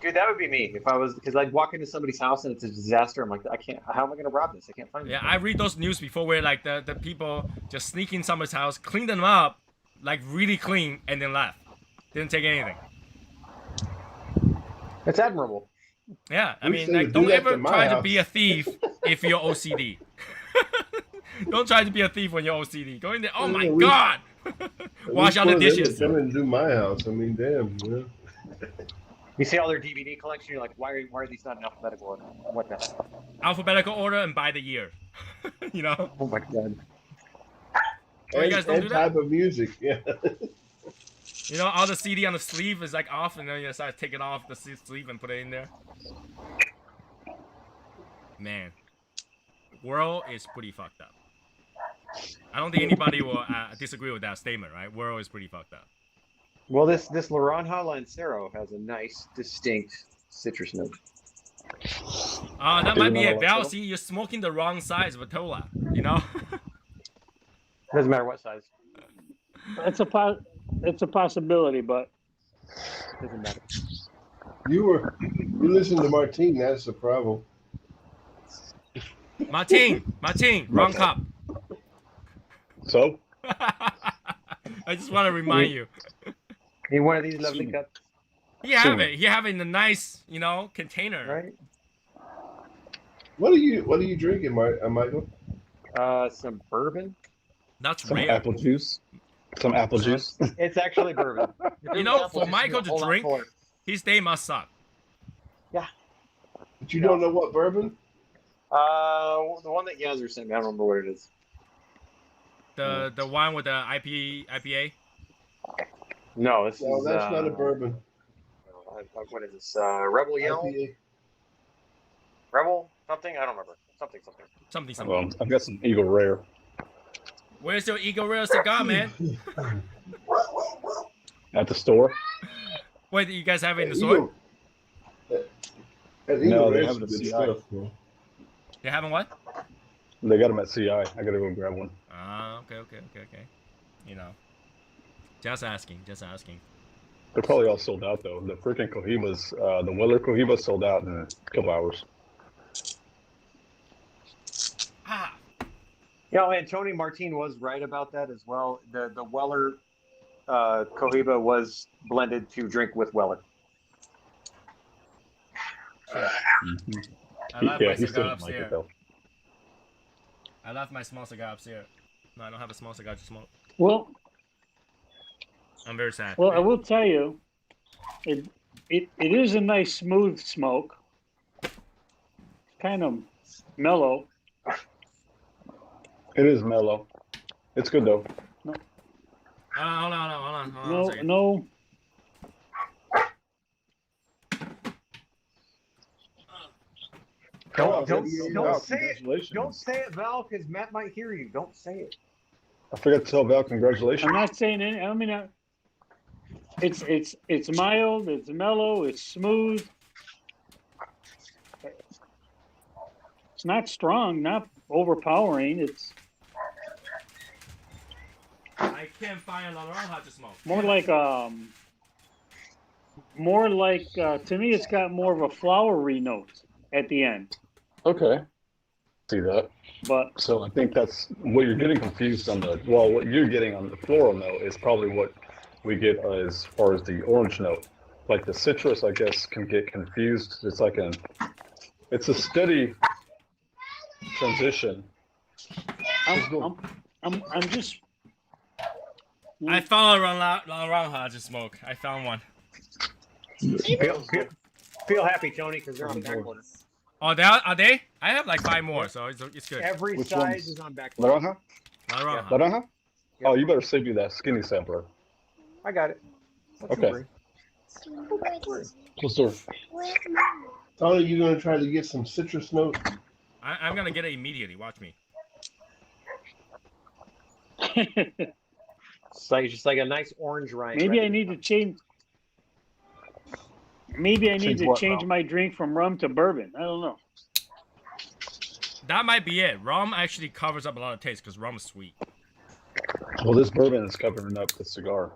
Dude, that would be me if I was, because I'd walk into somebody's house and it's a disaster. I'm like, I can't. How am I gonna rob this? I can't find it. Yeah, I read those news before where like the people just sneak in somebody's house, clean them up, like really clean, and then left. Didn't take anything. That's admirable. Yeah, I mean, like, don't ever try to be a thief if you're OCD. Don't try to be a thief when you're OCD. Go in there. Oh my God! Wash out the dishes. Come and do my house. I mean, damn. You see all their DVD collection. You're like, why are these not in alphabetical order? What the hell? Alphabetical order and by the year. Oh my God. Oh, you guys don't do that? Type of music. Yeah. All the CD on the sleeve is like off, and then you start taking off the sleeve and put it in there. Man, world is pretty fucked up. I don't think anybody will disagree with that statement, right? World is pretty fucked up. Well, this Laranja Lancero has a nice, distinct citrus note. That might be it. Val, see, you're smoking the wrong size Vitola. Doesn't matter what size. It's a possibility, but doesn't matter. You listen to Martine. That's the problem. Martine, wrong cup. So? I just want to remind you. Need one of these lovely cups. You have it. You have it in a nice, container. Right. What are you drinking, Michael? Some bourbon. That's some rare. Apple juice. Some apple juice. It's actually bourbon. For Michael to drink, his day must suck. Yeah. But you don't know what bourbon? The one that Yazzer sent me. I don't remember what it is. The one with the IPA? No, that's not a bourbon. What is this? Rebel Yell? IPA. Rebel something? I don't remember. Something. Well, I've got some Eagle Rare. Where's your Eagle Rare cigar, man? At the store. Wait, you guys have it in the store? No, they have it at CI. Stuff, man. They haven't what? They got them at CI. I gotta go grab one. Ah, okay. You know, just asking. They're probably all sold out though. The freaking Cohibas, the Weller Cohiba sold out in a couple hours. Ah. Yeah, and Tony Martin was right about that as well. The Weller Cohiba was blended to drink with Weller. Mm-hmm. I left my cigar like upstairs. it though. I left my small cigar upstairs. No, I don't have a small cigar to smoke. Well, I'm very sad. well, I will tell you, it is a nice smooth smoke. Kind of mellow. It is mellow. It's good though. Hold on. No. Don't say it. Don't say it, Val, because Matt might hear you. Don't say it. I forgot to tell Val congratulations. I'm not saying any. I mean, it's mild. It's mellow. It's smooth. It's not strong. Not overpowering. It's I can't find a naranja to smoke. more like to me. It's got more of a flowery note at the end. Okay. See that. But So I think that's what you're getting confused on what you're getting on the floral note is probably what we get as far as the orange note. Like the citrus, I guess, can get confused. It's a steady transition. I'm just. I found a naranja to smoke. I found one. Feel happy, Tony, because they're on back order. Oh, are they? I have like 5 more, so it's good. Every Which size ones? is on back order. Naranja? Naranja. Naranja? Oh, you better save me that skinny sampler. I got it. Okay. Close door. Tony, you gonna try to get some citrus note? I'm gonna get it immediately. Watch me. It's just like a nice orange rind. Maybe I need to change. Maybe I need Change to what, change Val? my drink from rum to bourbon. I don't know. That might be it. Rum actually covers up a lot of taste because rum is sweet. Well, this bourbon is covering up the cigar.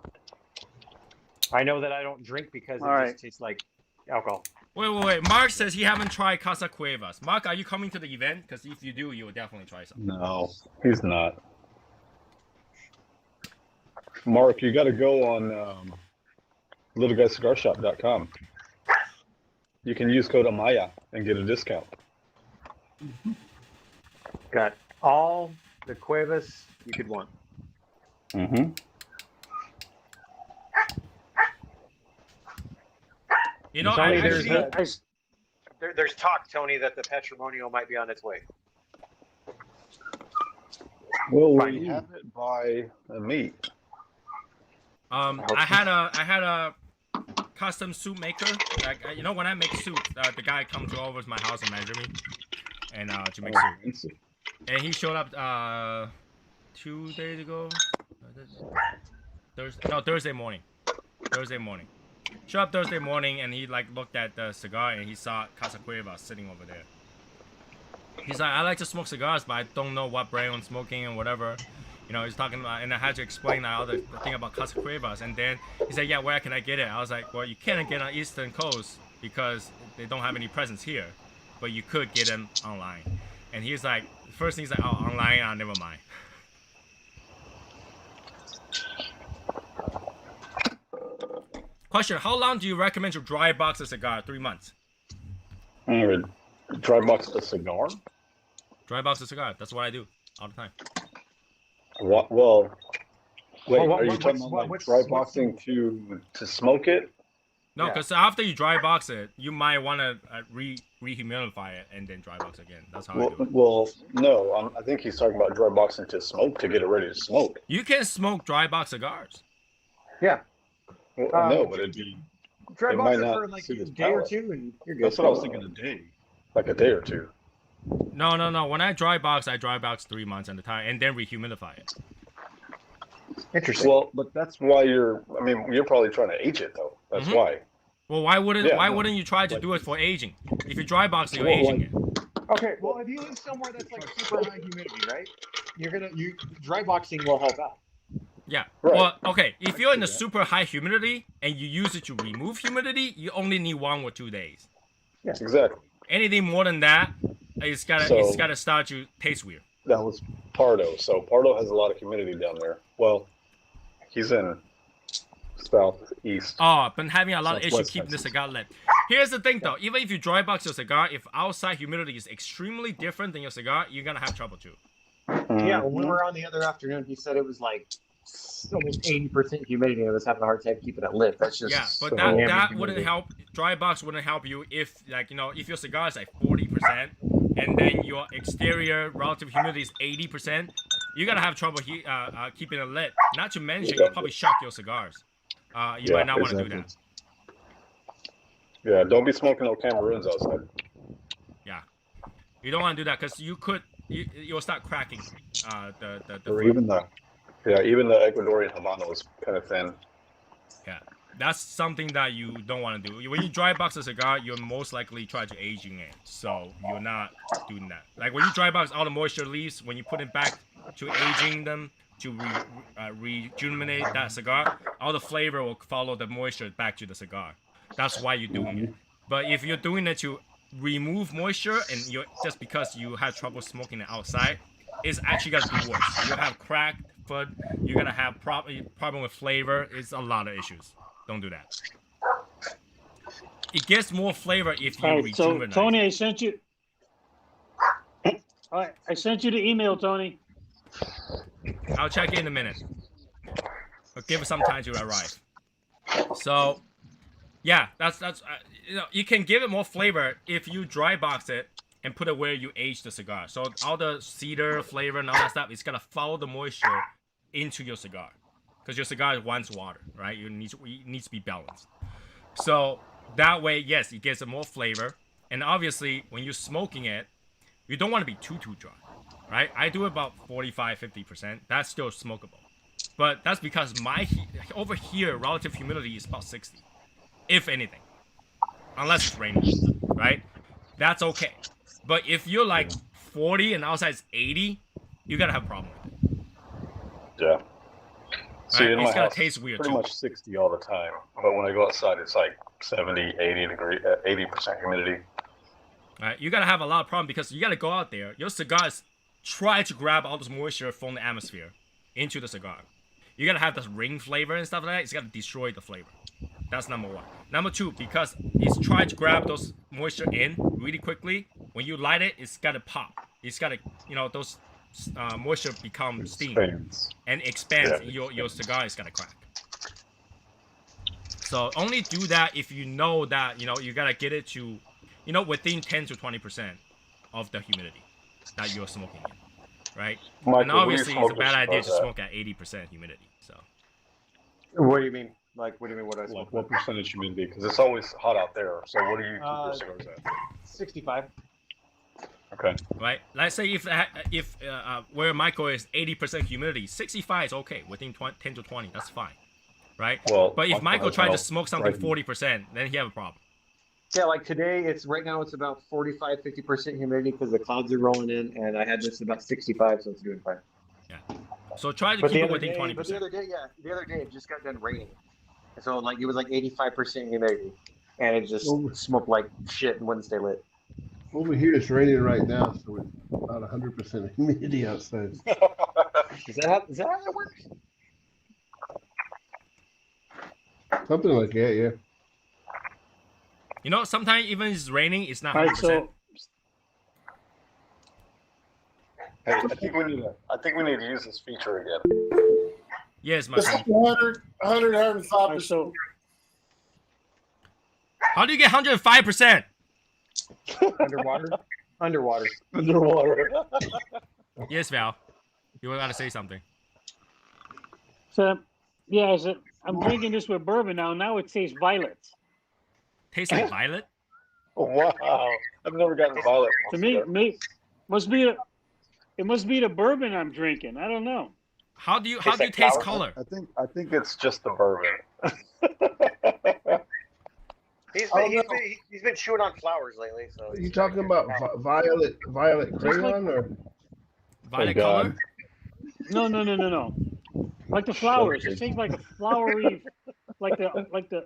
I know that I don't drink because it All right. just tastes like alcohol. Wait. Mark says he haven't tried Casa Cuevas. Mark, are you coming to the event? Because if you do, you will definitely try some. No, he's not. Mark, you got to go on littleguyscigarshop.com. You can use code Amaya and get a discount. Got all the Cuevas you could want. Mm-hmm. You know, Tony, I actually, there's talk, Tony, that the Patrimonial might be on its way. Well, Fine. we have it by meat. I had a custom soup maker. Like, you know, when I make soup, the guy comes over to my house and measure me, and to make soup. And he showed up 2 days ago. Thursday morning. Showed up Thursday morning, and he like looked at the cigar and he saw Casa Cuevas sitting over there. He's like, I like to smoke cigars, but I don't know what brand I'm smoking and whatever. You know, he's talking about, and I had to explain the thing about Casa Cuevas. And then he said, yeah, where can I get it? I was like, well, you can't get on Eastern Coast because they don't have any presence here, but you could get them online. And he's like, first thing he's like, oh, online, never mind. Question, how long do you recommend to dry box a cigar? 3 months. Dry box a cigar? Dry box a cigar. That's what I do all the time. What? Well, wait. Are you what's- talking about what's- dry what's boxing to smoke it? No, Yeah. because after you dry box it, you might want to re-humidify it and then dry box again. That's how I do it. Well, no. I think he's talking about dry boxing to smoke to get it ready to smoke. You can smoke dry box cigars. Yeah. Well, no, but it'd be. Dry It box might it not for like suit a his day or palate. two and you're good. That's what I was thinking. A day, like a day or two. No. When I dry box 3 months at a time and then re-humidify it. Interesting. Well, but that's why you're probably trying to age it though. That's why. Well, why wouldn't Yeah, no. wouldn't you try to Like- do it for aging? If you dry box it, you're Well, aging like- it. Okay, well, if you live somewhere that's like super high humidity, right? Dry boxing will help out. Yeah. Right. Well, okay. If you're in the that. super high humidity and you use it to remove humidity, you only need 1 or 2 days. Exactly. Anything more than that, it's gotta start to taste weird. That was Pardo. So Pardo has a lot of humidity down there. Well, he's in southeast. Oh, been having a lot of issues Southwest keeping the Texas. cigar lit. Here's the thing though, even if you dry box your cigar, if outside humidity is extremely different than your cigar, you're gonna have trouble too. Yeah, when we were on the other afternoon, he said it was like almost 80% humidity and I was having a hard time keeping it lit. That's just Yeah, but so that humidity. wouldn't help. Dry box wouldn't help you if, like, you know, if your cigar is like 40% and then your exterior relative humidity is 80%, you're gonna have trouble keeping it lit. Not to mention, you'll probably shock your cigars. You might not want to do that. Yeah, don't be smoking no Cameroons outside. Yeah, you don't want to do that because you'll start cracking the Or fruit. even the Ecuadorian Habano is kind of thin. Yeah, that's something that you don't want to do. When you dry box a cigar, you're most likely try to aging it, so you're not doing that. Like when you dry box, all the moisture leaves. When you put it back to aging them to rejuvenate that cigar, all the flavor will follow the moisture back to the cigar. That's why you're doing it. But if you're doing it to remove moisture and you're just because you have trouble smoking it outside, it's actually gonna be worse. You'll have cracked foot. You're gonna have problem with flavor. It's a lot of issues. Don't do that. It gets more flavor if you All right, so rejuvenate. Tony, I sent you. All right, I sent you the email, Tony. I'll check in a minute. But give it some time to arrive. So, yeah, that's you know, you can give it more flavor if you dry box it and put it where you age the cigar. So all the cedar flavor and all that stuff is gonna follow the moisture into your cigar, because your cigar wants water, right? It needs to be balanced. So that way, yes, it gets more flavor. And obviously, when you're smoking it, you don't want to be too dry, right? I do about 45-50%. That's still smokable. But that's because over here, relative humidity is about 60, if anything. Unless it's raining, right? That's okay. But if you're like 40 and outside is 80, you gotta have a problem with it. Yeah. See, Right? in It's my gonna house, taste weird pretty too. much 60 all the time. But when I go outside, it's like 70, 80% humidity. Right? You gotta have a lot of problem because you gotta go out there. Your cigars try to grab all this moisture from the atmosphere into the cigar. You gotta have this ring flavor and stuff like that. It's gotta destroy the flavor. That's number one. Number two, because it's trying to grab those moisture in really quickly. When you light it, it's gotta pop. It's gotta, you know, those moisture become steam and expands. Yeah. Your cigar is gonna crack. So only do that if you know that, you know, you gotta get it to, you know, within 10 to 20% of the humidity that you're smoking in, right? Michael, And obviously, it's a bad idea to that. smoke at 80% humidity. So What do you mean? Like, what do you mean? What do I Like smoke? what percentage humidity? Because it's always hot out there. So what do you keep your cigars at? 65. Okay. right, let's say if where Michael is 80% humidity, 65 is okay within 10 to 20. That's fine, right? Well, But if Michael has tried to no smoke something writing. 40%, then he have a problem. Yeah, like today, right now it's about 45-50% humidity because the clouds are rolling in, and I had this about 65, so it's doing fine. So try to But keep the it other within day, 20%. but the other day it just got done raining, so like it was like 85% humidity, and it just smoked like shit and wouldn't stay lit. Over here, it's raining right now, so it's about 100% humidity outside. Is that how that works? Something like that, yeah. You know, sometimes even if it's raining, it's not All 100%. right, so Hey, I think we need to use this feature again. Yes, my It's friend. 100, all right, 105%. so How do you get 105%? Underwater. Yes, Val. You were gotta say something. So, yeah, I'm drinking this with bourbon now. Now it tastes violet. Tastes like violet. Wow. I've never gotten violet. To me, it must be the bourbon I'm drinking. I don't know. How do you Tastes like taste flower. color? I think it's just the bourbon. He's been chewing on flowers lately. So Are you talking about violet crayon or Violet color? No. Like the flowers. It seems like a flowery, like the.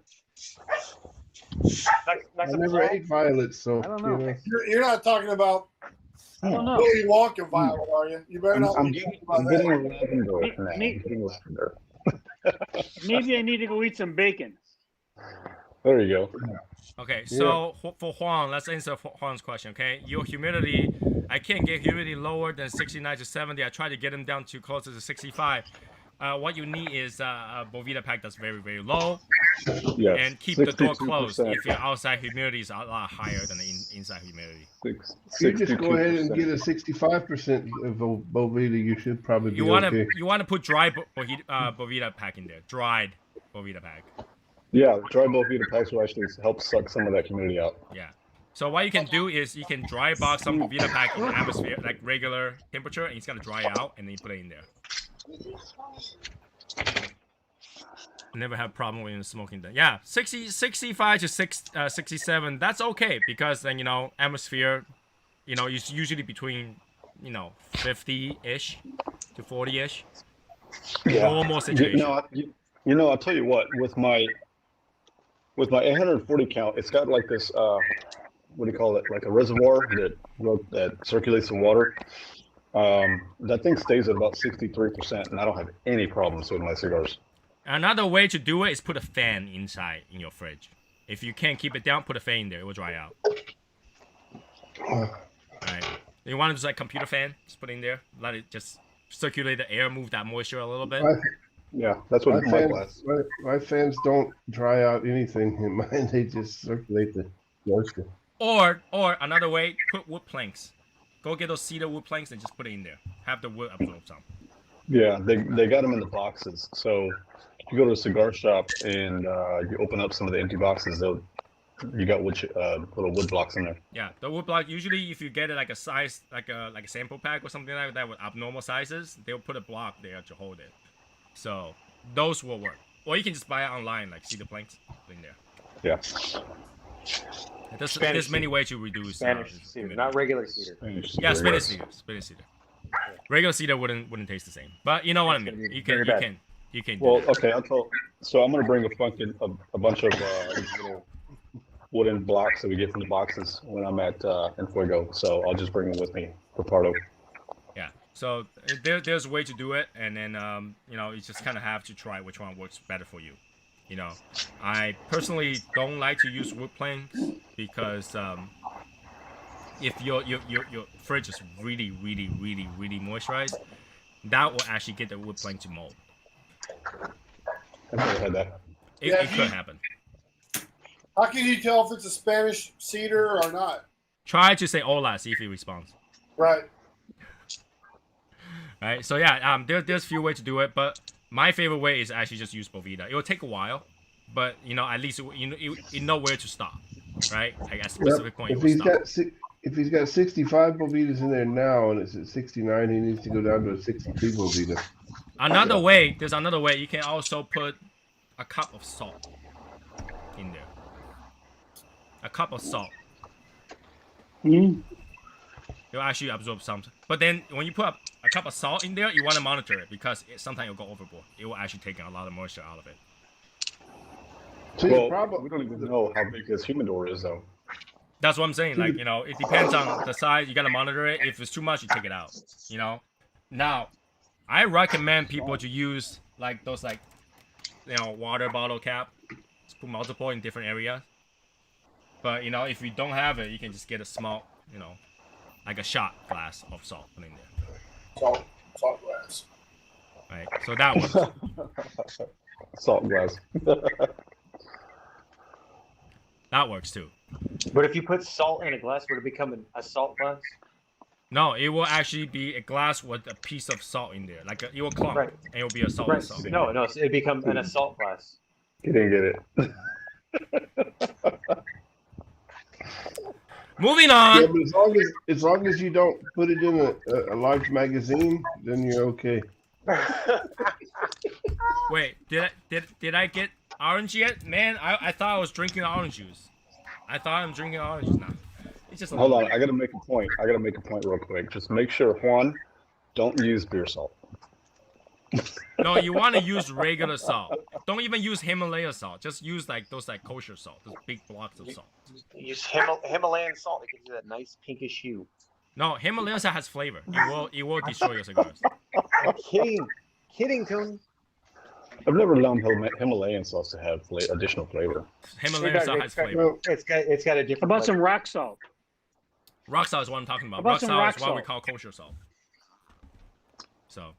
I never ate violets, so I don't know. You know. You're not talking about I don't know. Willy Wonka violet, are you? You better not. I'm be getting talking about that. lavender now. I'm getting lavender. Maybe I need to go eat some bacon. There you go. Okay, so for Juan, let's answer Juan's question, okay? Your humidity, I can't get humidity lower than 69 to 70. I try to get them down to closer to 65. What you need is a Boveda pack that's very, very low. Yes. And keep the door closed 62%. if your outside humidity is a lot higher than the inside humidity. You just go ahead and get a 65% of Boveda. You should probably be okay. You want to put dry Boveda pack in there. Dried Boveda pack. Yeah, dry Boveda packs will actually help suck some of that humidity out. Yeah. So what you can do is you can dry box some Boveda pack in the atmosphere, like regular temperature, and it's gonna dry out, and then you put it in there. Never have problem with smoking that. Yeah, 65 to 67. That's okay because then atmosphere, is usually between 50-ish to 40-ish. Yeah. Normal situation. I'll tell you what. With my 840 count, it's got like this. What do you call it? Like a reservoir that circulates the water. That thing stays at about 63%, and I don't have any problems with my cigars. Another way to do it is put a fan inside in your fridge. If you can't keep it down, put a fan in there. It will dry out. Alright. You want to just like computer fan? Just put it in there. Let it just circulate the air, move that moisture a little bit. Yeah, that's what my fans don't dry out anything in mine. They just circulate the moisture. Or another way, put wood planks. Go get those cedar wood planks and just put it in there. Have the wood absorb some. Yeah, they got them in the boxes. So if you go to a cigar shop and you open up some of the empty boxes, you got little wood blocks in there. Yeah, the wood block. Usually, if you get it like a size, like a sample pack or something like that with abnormal sizes, they'll put a block there to hold it. So those will work. Or you can just buy it online, like cedar planks in there. Yeah. There's many ways to reduce Spanish cedar, not regular cedar. Spanish cedar. Regular cedar wouldn't taste the same, but you know what I mean. You can. Well, okay, so I'm gonna bring a bunch of little wooden blocks that we get from the boxes when I'm at in Fuego. So I'll just bring them with me for Pardo. Yeah. So there's a way to do it, and then you just kind of have to try which one works better for you. I personally don't like to use wood planks because if your fridge is really, really, really, really moisturized, that will actually get the wood plank to mold. I've never had that. It could happen. How can you tell if it's a Spanish cedar or not? Try to say hola, see if he responds. Right. Right. So yeah, there's a few ways to do it, but my favorite way is actually just use Boveda. It will take a while, but at least you know where to stop, right? Like at a specific point. If he's got 65 Bovedas in there now and it's at 69, he needs to go down to a 62 Boveda. There's another way. You can also put a cup of salt in there. A cup of salt. It'll actually absorb some. But then when you put a cup of salt in there, you want to monitor it because sometimes it'll go overboard. It will actually take a lot of moisture out of it. So we don't even know how big this humidor is, though. That's what I'm saying. Like, it depends on the size. You got to monitor it. If it's too much, you take it out. Now, I recommend people to use like those water bottle cap. Just put multiple in different areas. But, if you don't have it, you can just get a small, like a shot glass of salt put in there. Salt glass. Right. So that works. Salt glass. That works too. But if you put salt in a glass, would it become a salt glass? No, it will actually be a glass with a piece of salt in there. Like it will clump, and it will be a salt. Right. Salt. No, it becomes an assault glass. You didn't get it. Moving on. Yeah, but as long as you don't put it in a large magazine, then you're okay. Wait, did I get orange yet? Man, I thought I was drinking orange juice. I thought I'm drinking orange now. It's just a Hold little on, I gotta make a point. I gotta make a point real quick. Just make sure, Juan, don't use beer salt. No, you want to use regular salt. Don't even use Himalaya salt. Just use like those like kosher salt, those big blocks of salt. Use Himalayan salt. It gives you that nice pinkish hue. No, Himalaya salt has flavor. It will destroy your cigars. I'm kidding, Tony. I've never known Himalayan sauce to have additional flavor. Himalaya salt has flavor. It's got a different. How about some flavor. rock salt? Rock salt is what I'm talking about. How about Rock some salt rock is what we salt? call kosher salt. So,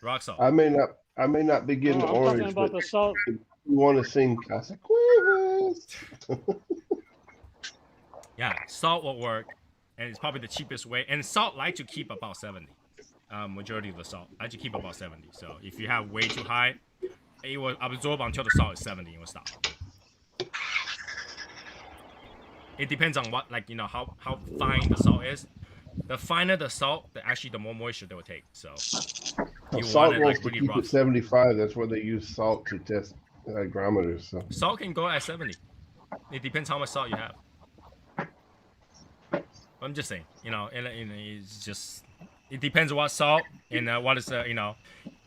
rock salt. I may not be getting I'm talking orange, about but the salt. if you want to sing Casa Cuevas. Yeah, salt will work, and it's probably the cheapest way. And salt like to keep about 70. Majority of the salt like to keep about 70. So if you have way too high, it will absorb until the salt is 70 and will stop. It depends on what, like, you know, how fine the salt is. The finer the salt, the more moisture they will take. So you Salt want it wants like to really keep rough. it 75. That's where they use salt to test hygrometers. So Salt can go at 70. It depends how much salt you have. I'm just saying, you know, and it's just, it depends what salt and what is, you know,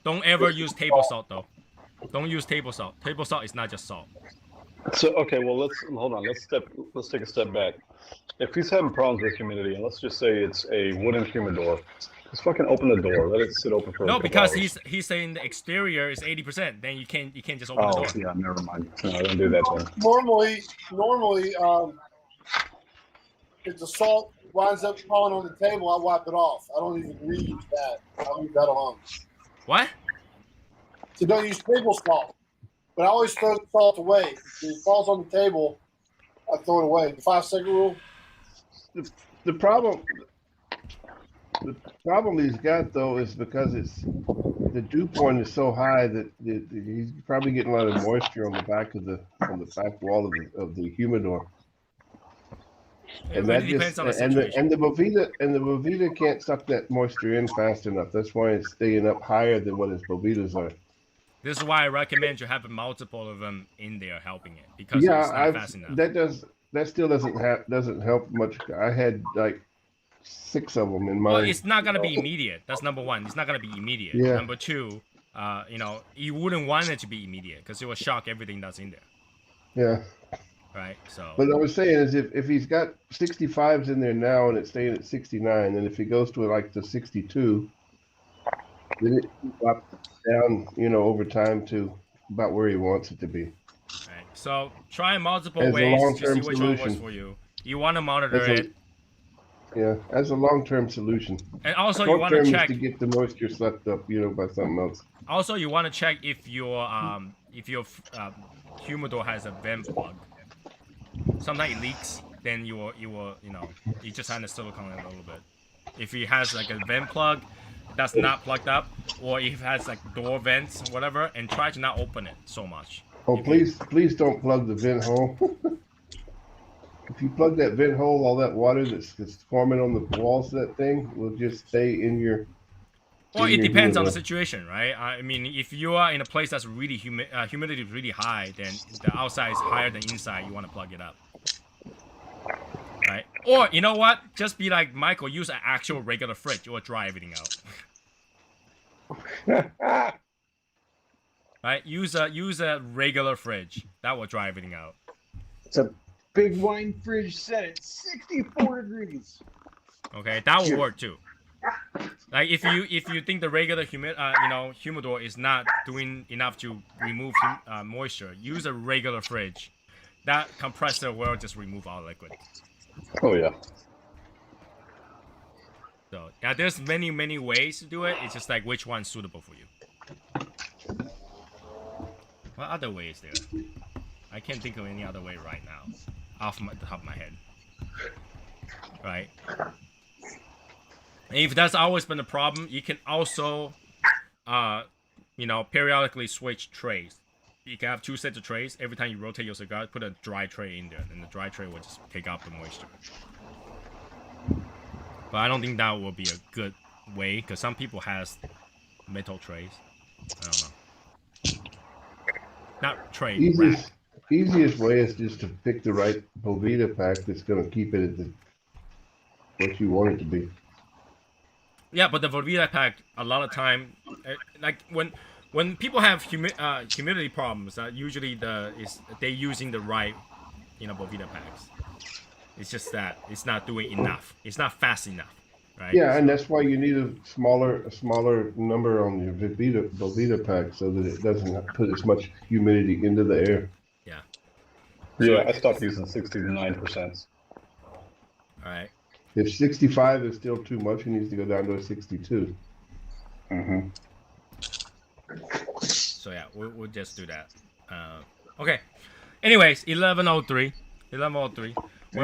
don't ever use table salt though. Don't use table salt. Table salt is not just salt. So okay, well let's hold on. Let's take a step back. If he's having problems with humidity, and let's just say it's a wooden humidor, just fucking open the door. Let it sit open for. No, a because hours. he's saying the exterior is 80%. Then you can't just open the Oh door. yeah, never mind. No, I don't do that then. Normally, if the salt winds up falling on the table, I wipe it off. I don't even reuse that. I leave that alone. What? So don't use table salt. But I always throw the salt away. If it falls on the table, I throw it away. The 5-second rule. the problem he's got though is because the dew point is so high that he's probably getting a lot of moisture on the back wall of the humidor. It And really that depends just on the situation. and the Bovita can't suck that moisture in fast enough. That's why it's staying up higher than what his Bovitas are. This is why I recommend you have multiple of them in there helping it, because it's not fast enough. That still doesn't help much. I had like 6 of them in mine. Well, it's not gonna be immediate. That's number one. It's not gonna be immediate. Yeah. Number two, you know, you wouldn't want it to be immediate because it will shock everything that's in there. Yeah. Right. So. But I was saying is if he's got 65s in there now and it's staying at 69, and if he goes to like the 62, then it drops down, you know, over time to about where he wants it to be. Right. So try multiple As a ways to long-term see which one works solution. for you. You want to monitor it, Yeah, as a long-term solution. and also you want Short-term to is check. to get the moisture sucked up, you know, by something else. Also, you want to check if your humidor has a vent plug. Sometimes it leaks, then you will you know, you just have the silicone in a little bit. If it has like a vent plug that's not plugged up, or if it has like door vents, whatever, and try to not open it so much. Oh, please don't plug the vent hole. If you plug that vent hole, all that water that's forming on the walls of that thing will just stay in your. Well, it depends on the situation, right? I mean, if you are in a place that's really humidity is really high, then the outside is higher than inside. You want to plug it up, right? Or you know what? Just be like Michael. Use an actual regular fridge. It will dry everything out. Right? Use a regular fridge. That will dry everything out. It's a big wine fridge set at 64 degrees. Okay, that will work too. Like if you think the regular humidor is not doing enough to remove moisture, use a regular fridge. That compressor will just remove all liquid. Oh yeah. So yeah, there's many ways to do it. It's just like which one's suitable for you. What other way is there? I can't think of any other way right now, off the top of my head. Right. And if that's always been a problem, you can also, periodically switch trays. You can have 2 sets of trays. Every time you rotate your cigar, put a dry tray in there, and the dry tray will just take out the moisture. But I don't think that will be a good way, because some people has metal trays. I don't know. Not tray, rack. easiest way is just to pick the right Bovita pack that's going to keep it at what you want it to be. Yeah, but the Velveeta pack, a lot of time, like when people have humidity problems, usually they're using the right, Velveeta packs. It's just that it's not doing enough. It's not fast enough, right? Yeah, and that's why you need a smaller number on your Velveeta pack so that it doesn't put as much humidity into the air. Yeah. Yeah, I stopped using 69%. All right. If 65 is still too much, it needs to go down to a 62. Mm-hmm. So yeah, we'll just do that. Okay. Anyways, 11:03. We'll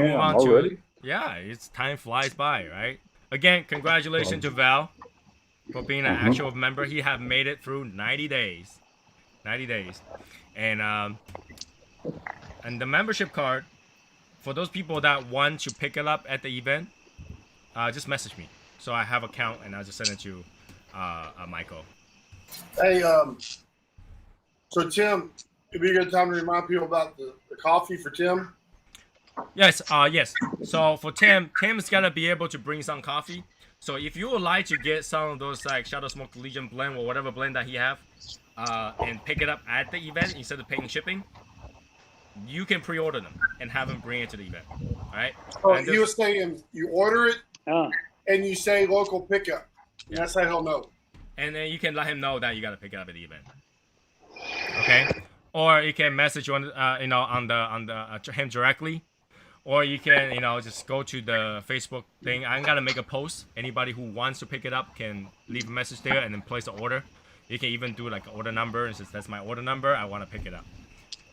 move on already? Yeah, it's time flies by, right? Again, congratulations to Val for being an actual member. He have made it through 90 days. 90 days. And the membership card, for those people that want to pick it up at the event, just message me. So I have a count and I'll just send it to Michael. Hey, so Tim, it'd be a good time to remind people about the coffee for Tim. Yes, yes. So for Tim's gonna be able to bring some coffee. So if you would like to get some of those like Shadow Smoke Legion blend or whatever blend that he have, and pick it up at the event instead of paying shipping, you can pre-order them and have them bring it to the event. All right. So you were saying you order it and you say local pickup. Yeah. That's how he'll know. And then you can let him know that you gotta pick it up at the event. Okay. Or you can message on him directly. Or you can, just go to the Facebook thing. I'm gonna make a post. Anybody who wants to pick it up can leave a message there and then place the order. You can even do like an order number and says that's my order number. I want to pick it up,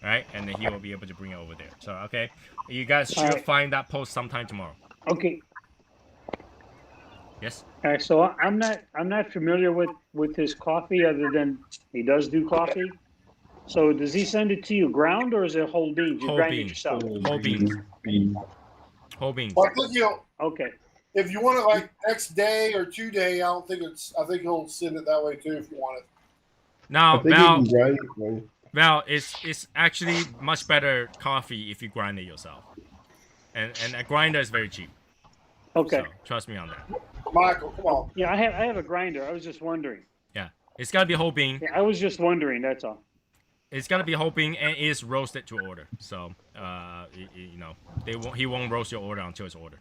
all right? And then he will be able to bring it over there. So okay, you guys should find that post sometime tomorrow. Okay. Yes. All right. So I'm not familiar with his coffee other than he does do coffee. So does he send it to you ground or is it whole beans? You grind it yourself. Whole beans. Whole beans. Well, I think Okay. if you want it like next day or 2 day, I think he'll send it that way too if you want it. Now, I think you can grind it, right? Val, it's actually much better coffee if you grind it yourself. And a grinder is very cheap. Okay. So trust me on that. Michael, come on. Yeah, I have a grinder. I was just wondering. Yeah. It's gotta be whole bean. Yeah, I was just wondering, that's all. It's gotta be whole bean and is roasted to order. So he won't roast your order until it's ordered.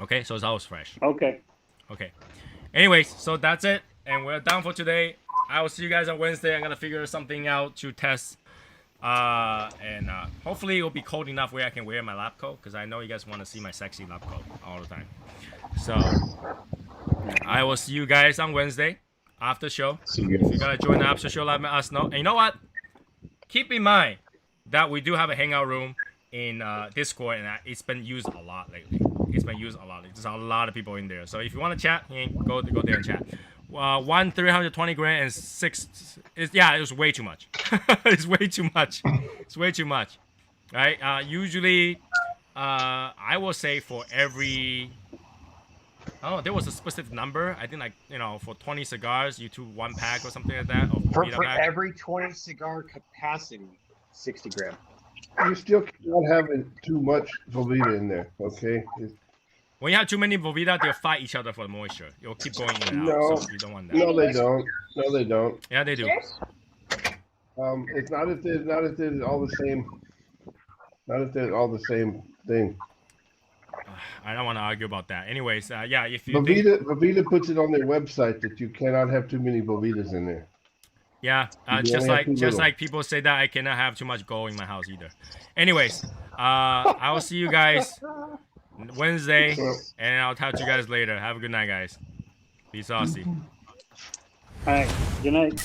Okay, so it's always fresh. Okay. Okay. Anyways, so that's it. And we're done for today. I will see you guys on Wednesday. I'm gonna figure something out to test. And hopefully it'll be cold enough where I can wear my lab coat, because I know you guys want to see my sexy lab coat all the time. So I will see you guys on Wednesday after show. If you gotta join the after show, let us know. And you know what? Keep in mind that we do have a hangout room in Discord, and it's been used a lot lately. It's been used a lot. There's a lot of people in there. So if you want to chat, go there and chat. 320 grand and 6. It was way too much. It's way too much. It's way too much. Right? Usually, I will say for every. Oh, there was a specific number. I think for 20 cigars, you do 1 pack or something like that. For every 20 cigar capacity, 60 gram. You still not having too much Velveeta in there, okay? When you have too many Velveeta, they'll fight each other for the moisture. You'll keep going in and out, so you don't want that. No, they don't. No, they don't. Yeah, they do. It's not if they're all the same. Not if they're all the same thing. I don't want to argue about that. Anyways, yeah, if you Velveeta puts it on their website that you cannot have too many Velveetas in there. Yeah, just like people say that I cannot have too much gold in my house either. Anyways, I will see you guys Wednesday, and I'll talk to you guys later. Have a good night, guys. Be saucy. All right. Good night.